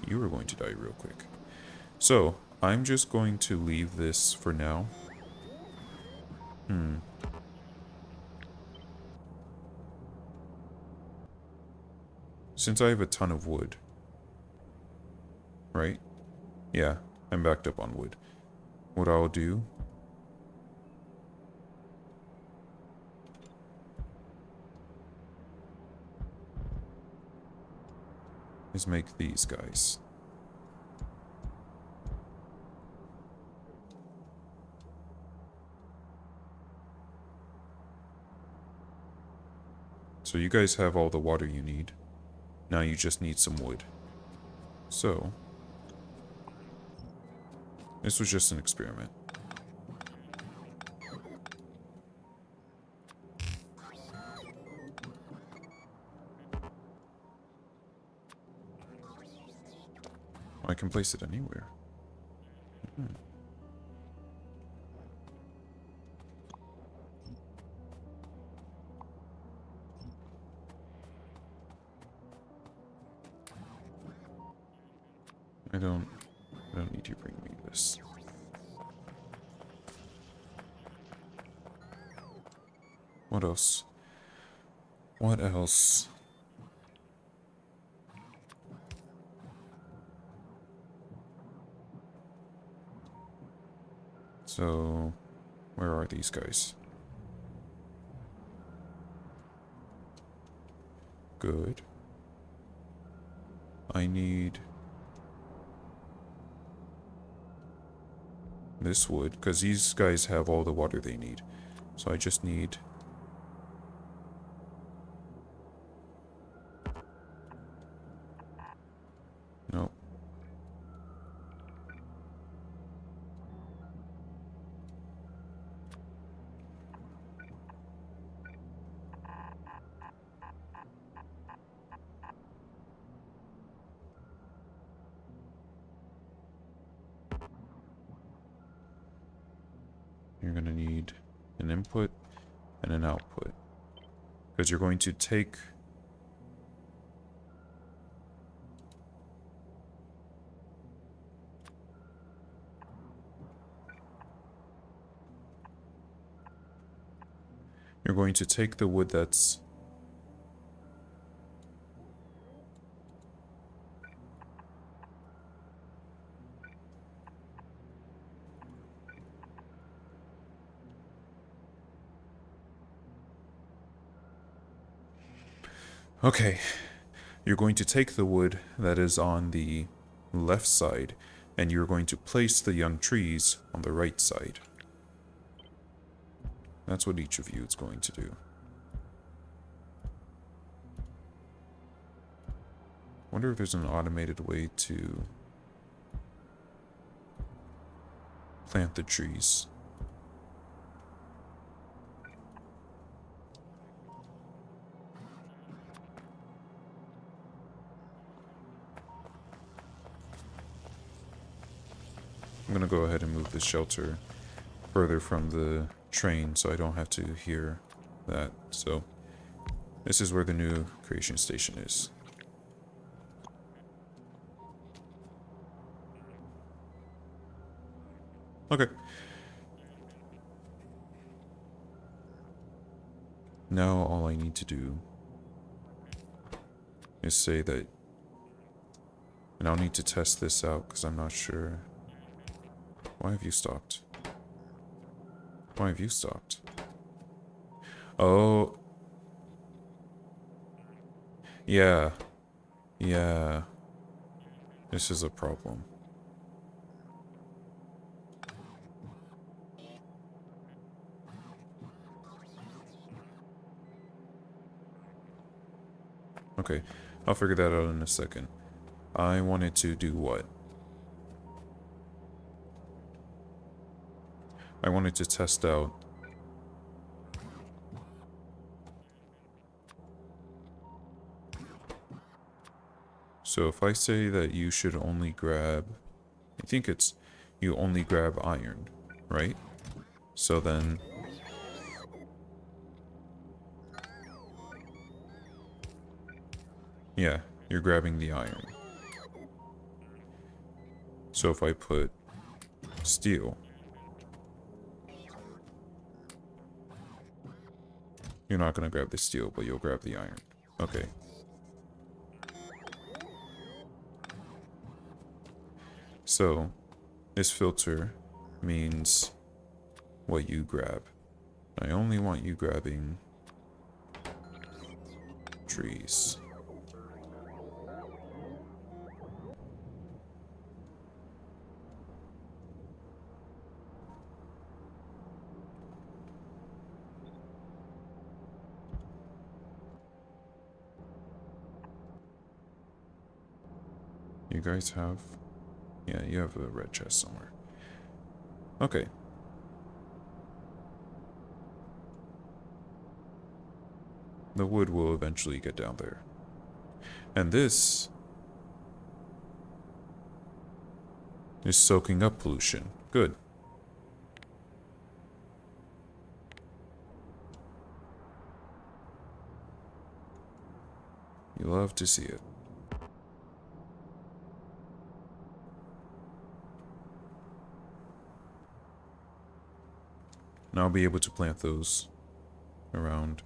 You are going to die real quick. So, I'm just going to leave this for now. Since I have a ton of wood, right? Yeah, I'm backed up on wood. What I'll do is make these guys. So you guys have all the water you need. Now you just need some wood. So, this was just an experiment. I can place it anywhere. I don't need you to bring me this. What else? What else? So, where are these guys? Good. I need this wood, because these guys have all the water they need. So I just need... Nope. You're going to need an input and an output. Because you're going to take... You're going to take the wood that's... Okay. You're going to take the wood that is on the left side, and you're going to place the young trees on the right side. That's what each of you is going to do. Wonder if there's an automated way to plant the trees. I'm gonna go ahead and move the shelter further from the train so I don't have to hear that. So this is where the new creation station is. Okay. Now all I need to do is say that, and I'll need to test this out because I'm not sure. Why have you stopped? Why have you stopped? Oh. Yeah. Yeah. This is a problem. Okay, I'll figure that out in a second. I wanted to do what? I wanted to test out so if I say that you should only grab, I think it's you only grab iron, right? So then yeah, you're grabbing the iron. So if I put steel, you're not going to grab the steel, but you'll grab the iron. Okay. So this filter means what you grab. I only want you grabbing trees. You guys have... Yeah, you have a red chest somewhere. Okay. The wood will eventually get down there. And this is soaking up pollution. Good. You love to see it. Now I'll be able to plant those around.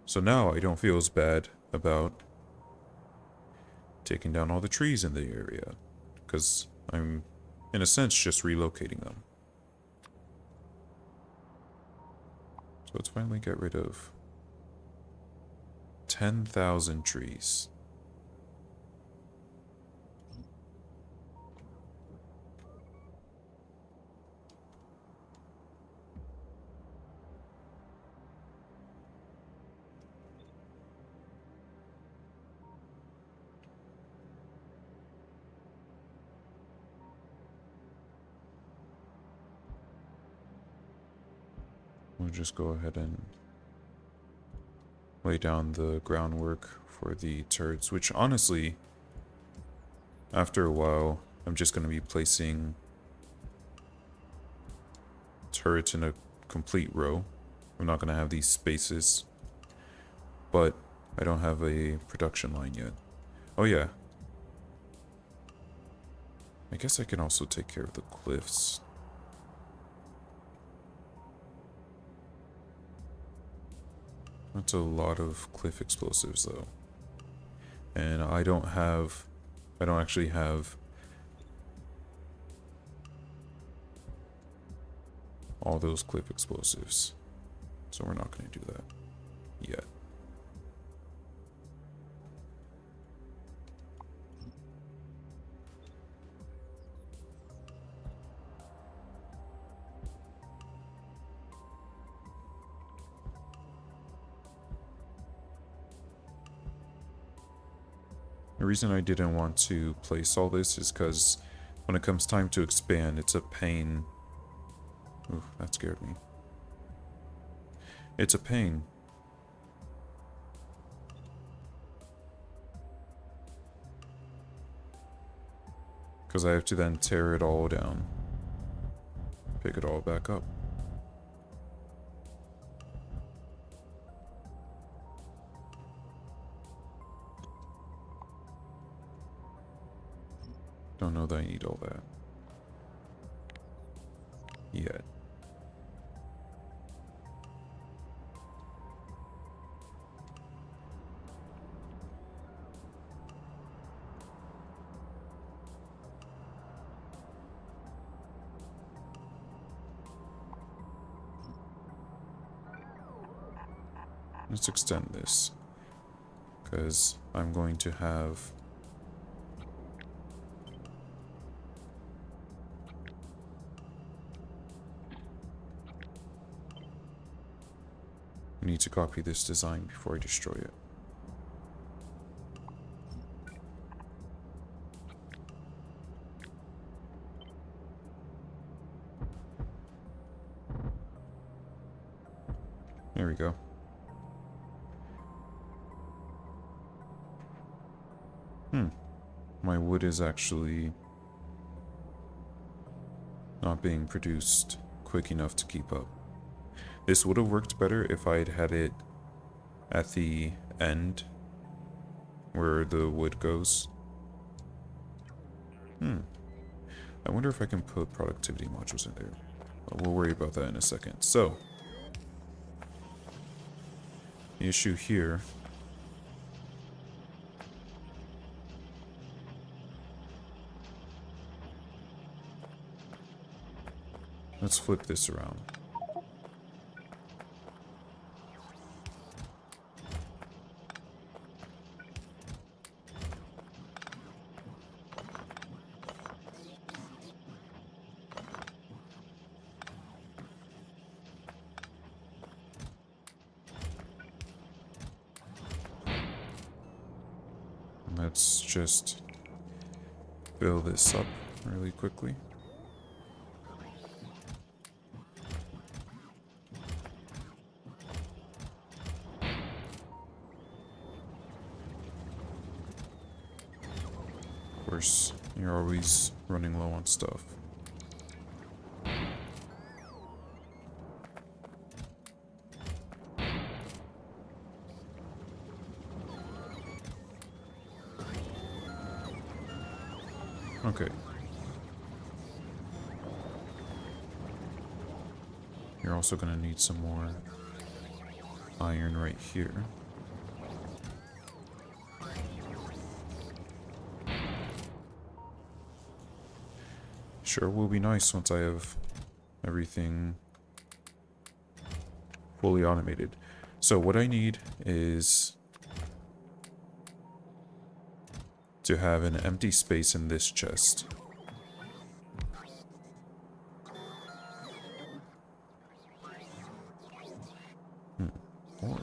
So now I don't feel as bad about taking down all the trees in the area, because I'm, in a sense, just relocating them. So let's finally get rid of 10,000 trees. We'll just go ahead and lay down the groundwork for the turrets, which honestly, after a while, I'm just going to be placing turrets in a complete row. I'm not going to have these spaces, but I don't have a production line yet. Oh yeah. I guess I can also take care of the cliffs. That's a lot of cliff explosives though. And I don't actually have all those cliff explosives. So we're not going to do that yet. The reason I didn't want to place all this is because when it comes time to expand, it's a pain. Ooh, that scared me. It's a pain. Because I have to then tear it all down. Pick it all back up. Don't know that I need all that. Yet. Let's extend this. Because I'm going to have... I need to copy this design before I destroy it. There we go. My wood is actually not being produced quick enough to keep up. This would have worked better if I'd had it at the end where the wood goes. I wonder if I can put productivity modules in there. We'll worry about that in a second. So, the issue here let's flip this around. Let's just fill this up really quickly. Of course, you're always running low on stuff. Okay. You're also going to need some more iron right here. Sure will be nice once I have everything fully automated. So what I need is to have an empty space in this chest. Or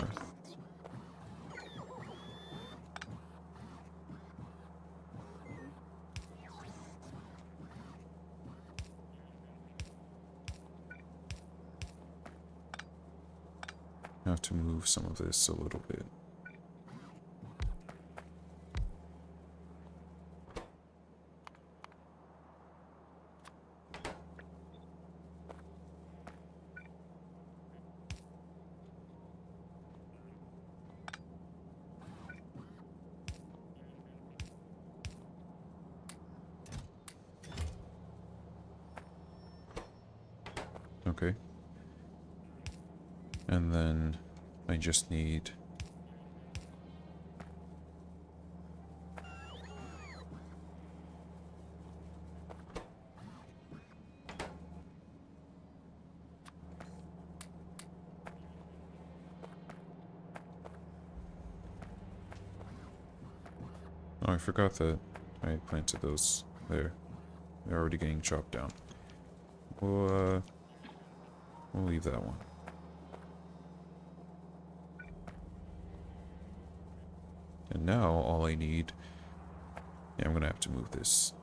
I have to move some of this a little bit. Okay. And then I just need oh, I forgot that I had planted those there. They're already getting chopped down. We'll leave that one. And now all I need Yeah, I'm gonna have to move this.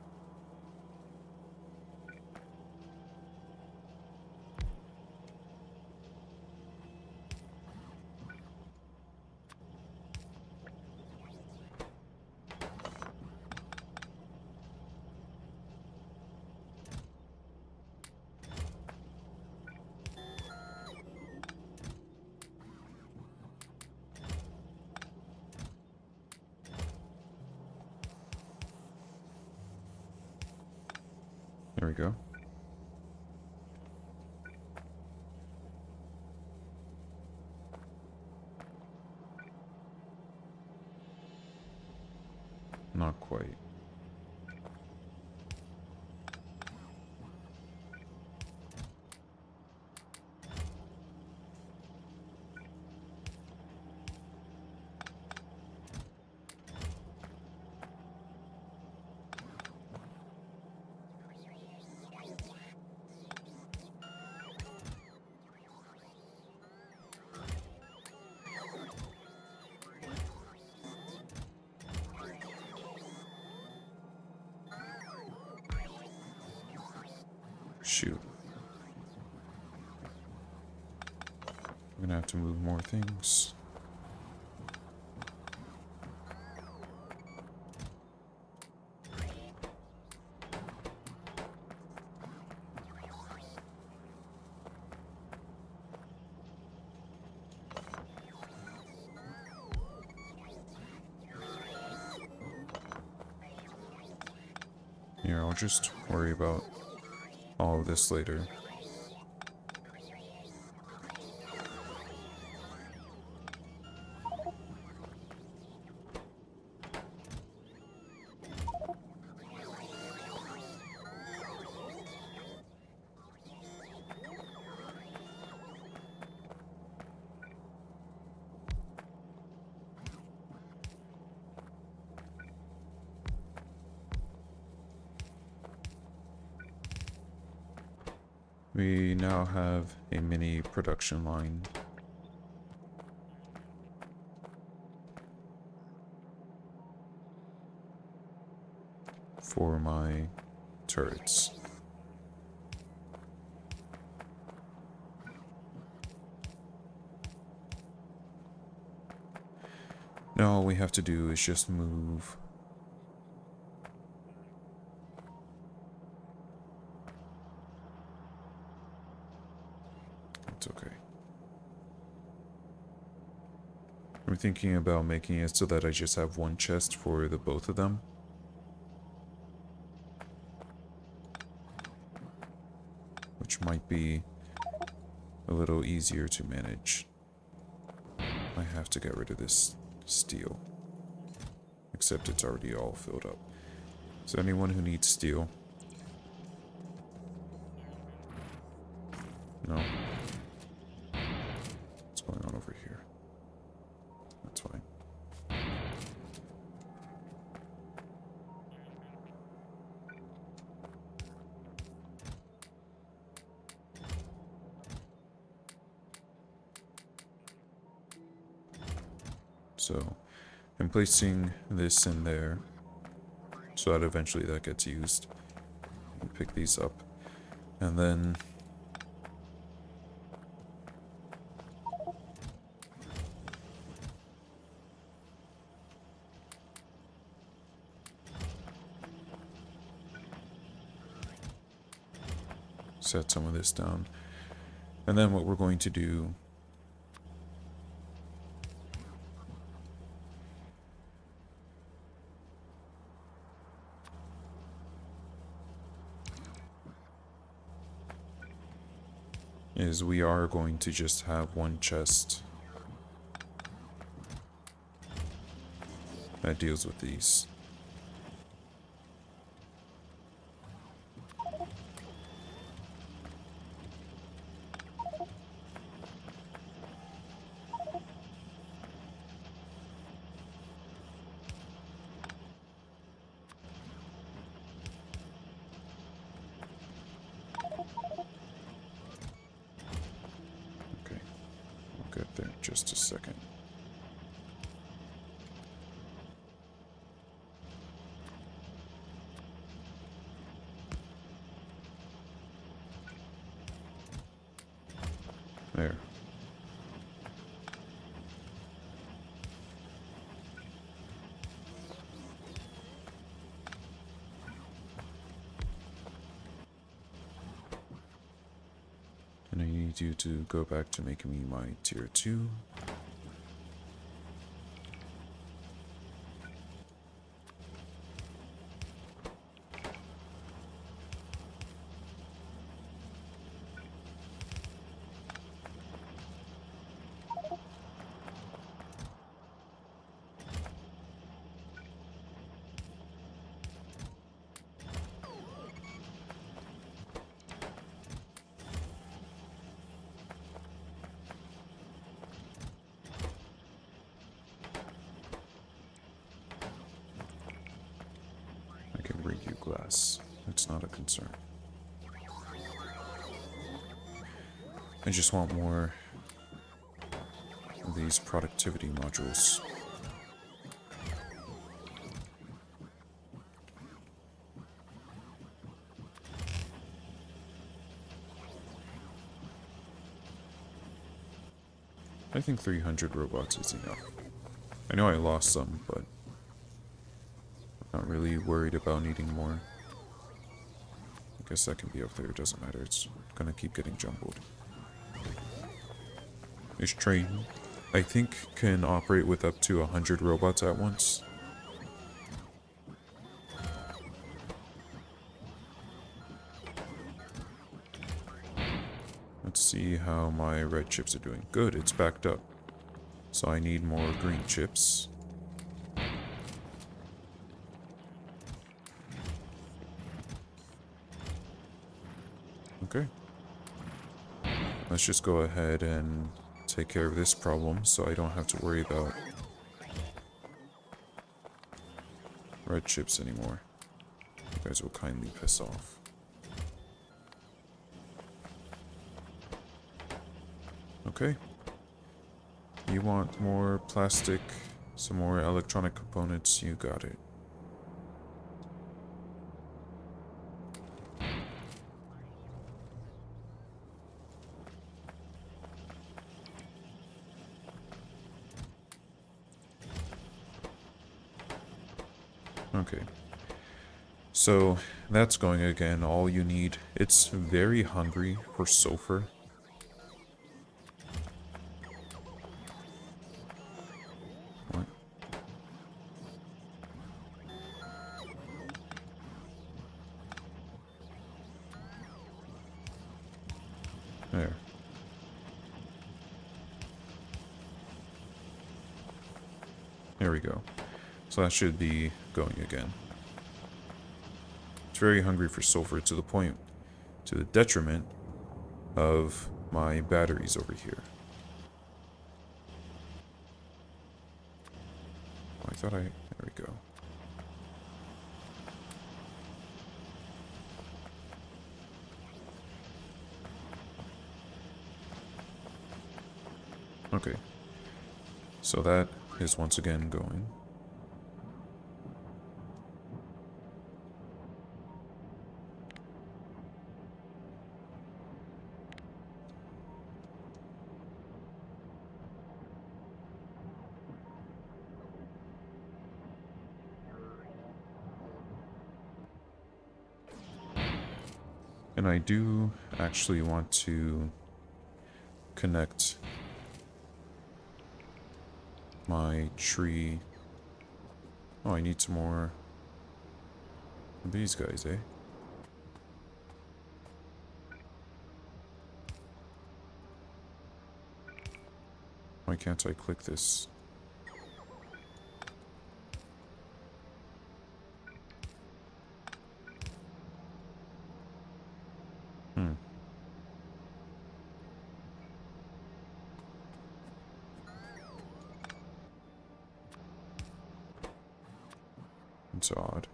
There we go. Not quite. Shoot. I'm gonna have to move more things. Here, I'll just worry about all of this later. We now have a mini production line. For my turrets. Now all we have to do is just move it's okay. I'm thinking about making it so that I just have one chest for the both of them. Which might be a little easier to manage. I have to get rid of this steel. Except it's already all filled up. Is there anyone who needs steel? No. What's going on over here? That's fine. So, I'm placing this in there so that eventually that gets used. Pick these up. And then set some of this down. And then what we're going to do is we are going to just have one chest that deals with these. Get there in just a second. There. And I need you to go back to making me my tier 2. I can bring you glass. It's not a concern. I just want more of these productivity modules. I think 300 robots is enough. I know I lost some, but I'm not really worried about needing more. I guess that can be up there, it doesn't matter, it's gonna keep getting jumbled. This train, I think, can operate with up to 100 robots at once. Let's see how my red chips are doing. Good, it's backed up. So I need more green chips. Okay. Let's just go ahead and take care of this problem so I don't have to worry about red chips anymore. You guys will kindly piss off. Okay. You want more plastic, some more electronic components, you got it. Okay. So, that's going again. All you need. It's very hungry for sulfur. What? There. There we go. So that should be going again. It's very hungry for sulfur to the point, to the detriment of my batteries over here. Oh, I thought there we go. Okay. So that is once again going. And I do actually want to connect my tree. Oh, I need some more of these guys, eh? Why can't I click this? Hmm. It's odd.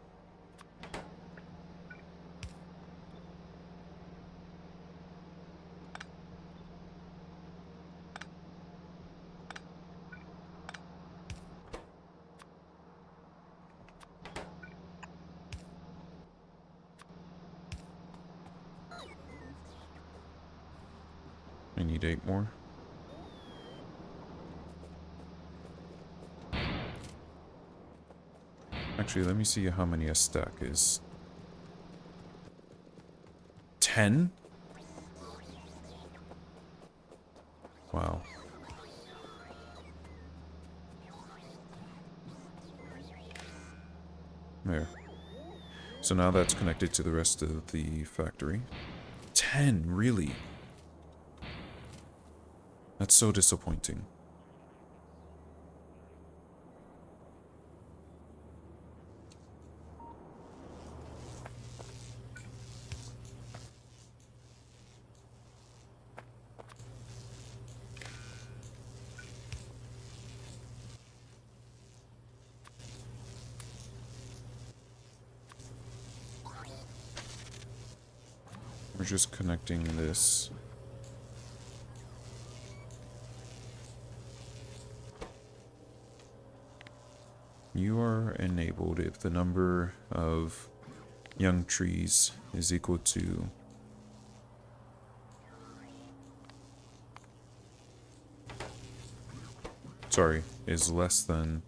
I need 8 more. Actually, let me see how many a stack is. 10? Wow. There. So now that's connected to the rest of the factory. 10, really? That's so disappointing. We're just connecting this. You are enabled if the number of young trees is equal to is less than,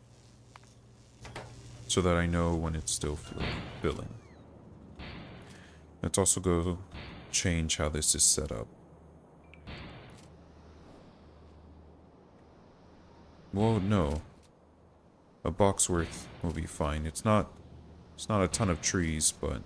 so that I know when it's still filling. Let's also go change how this is set up. Well, no. A box worth will be fine. It's not a ton of trees, but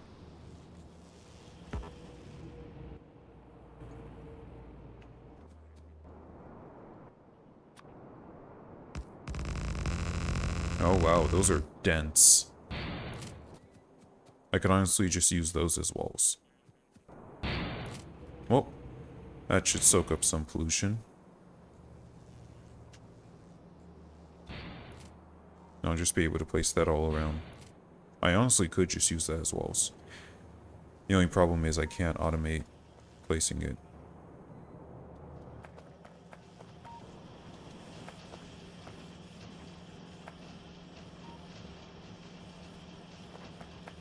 oh wow, those are dense. I could honestly just use those as walls. Well, that should soak up some pollution. I'll just be able to place that all around. I honestly could just use that as walls. The only problem is I can't automate placing it.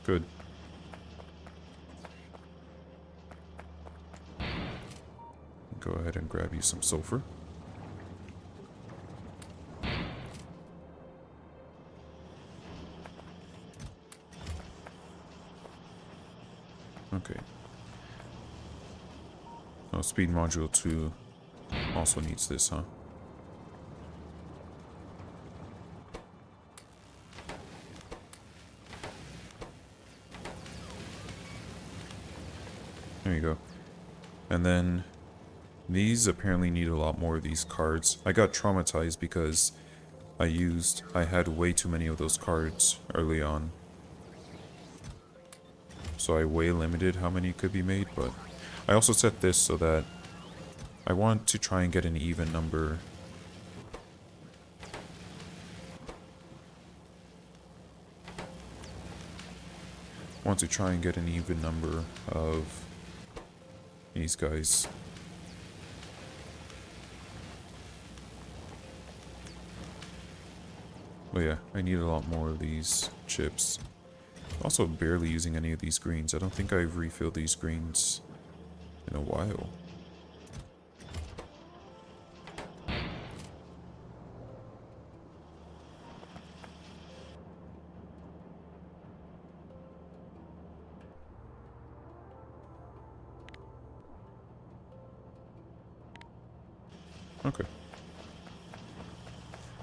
Good. Go ahead and grab you some sulfur. Okay. Oh, speed module 2 also needs this, huh? There you go. And then these apparently need a lot more of these cards. I got traumatized because I had way too many of those cards early on. So I way limited how many could be made, but I also set this so that I want to try and get an even number. Want to try and get an even number of these guys. But yeah, I need a lot more of these chips. Also barely using any of these greens. I don't think I've refilled these greens in a while. Okay.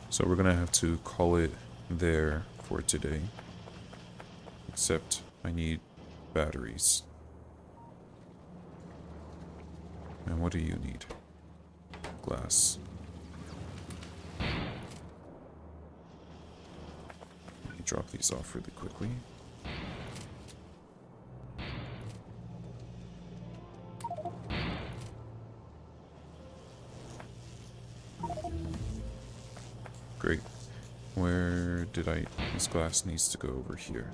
So we're gonna have to call it there for today. Except I need batteries. And what do you need? Glass. Let me drop these off really quickly. Great. Where did this glass needs to go over here.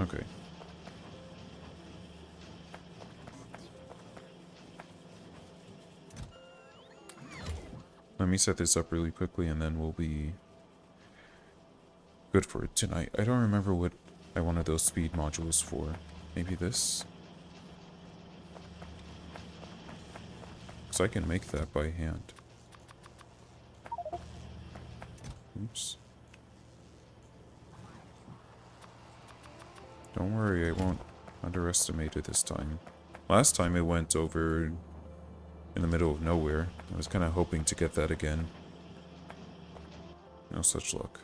Okay. Let me set this up really quickly and then we'll be good for tonight. I don't remember what I wanted those speed modules for. Maybe this? So I can make that by hand. Oops. Don't worry, I won't underestimate it this time. Last time it went over in the middle of nowhere. I was kind of hoping to get that again. No such luck.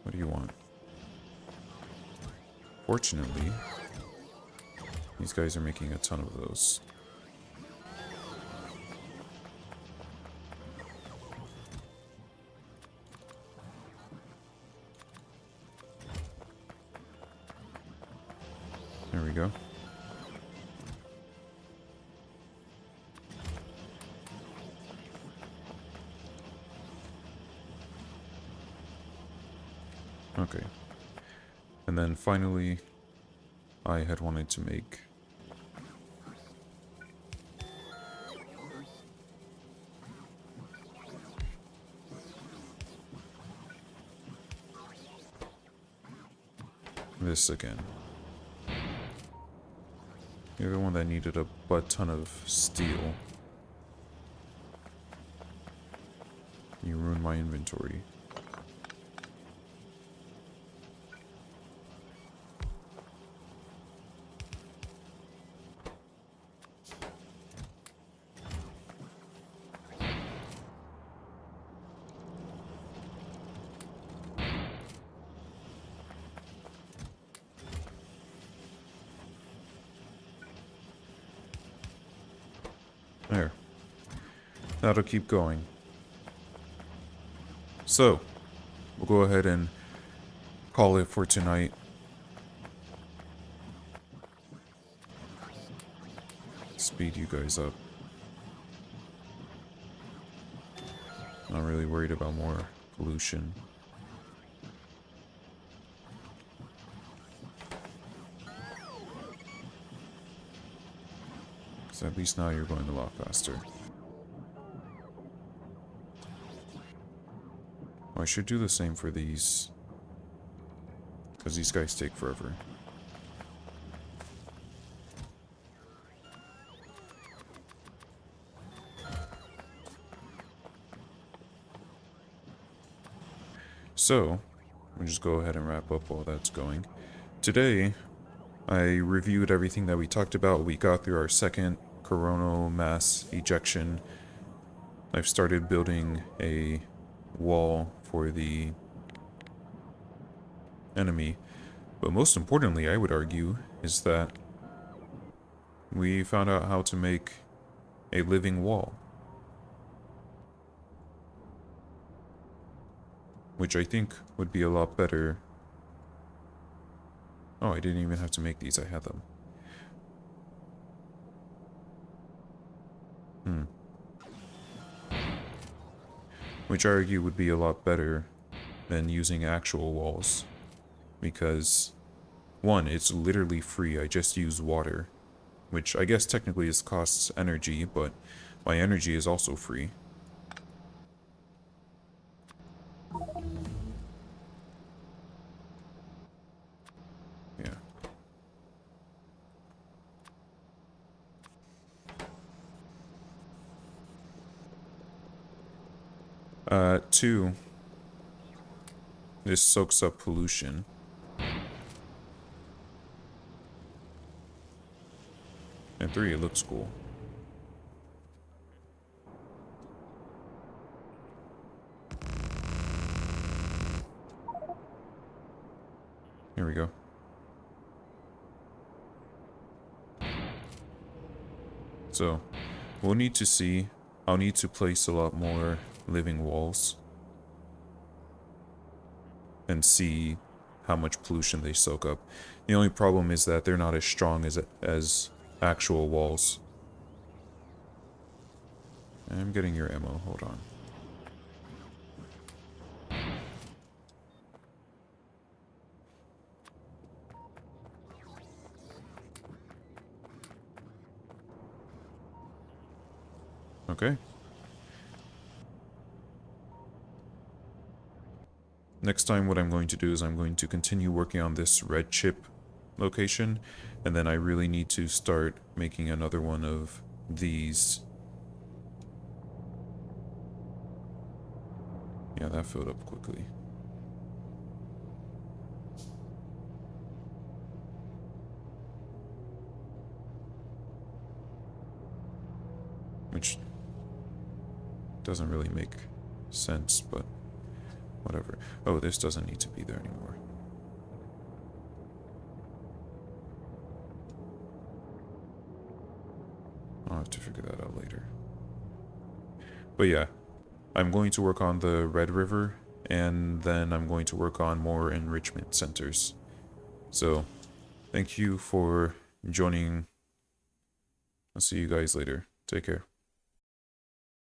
What do you want? Fortunately, these guys are making a ton of those. There we go. Okay. And then finally, I had wanted to make this again. You're the one that needed a butt ton of steel. You ruined my inventory. There. That'll keep going. So, we'll go ahead and call it for tonight. Speed you guys up. Not really worried about more pollution. Because at least now you're going a lot faster. I should do the same for these. Because these guys take forever. So, we'll just go ahead and wrap up while that's going. Today, I reviewed everything that we talked about. We got through our second coronal mass ejection. I've started building a wall for the enemy. But most importantly, I would argue, is that we found out how to make a living wall. Which I think would be a lot better. Oh, I didn't even have to make these, I had them. Which I argue would be a lot better than using actual walls. Because, one, it's literally free, I just use water. Which I guess technically is costs energy, but my energy is also free. Yeah. Two, this soaks up pollution. And three, it looks cool. Here we go. So, we'll need to see. I'll need to place a lot more living walls. And see how much pollution they soak up. The only problem is that they're not as strong as actual walls. I'm getting your ammo, hold on. Okay. Next time what I'm going to do is I'm going to continue working on this red chip location, and then I really need to start making another one of these. Yeah, that filled up quickly. Which doesn't really make sense, but whatever. Oh, this doesn't need to be there anymore. I'll have to figure that out later. But yeah, I'm going to work on the Red River, and then I'm going to work on more enrichment centers. So, thank you for joining. I'll see you guys later. Take care.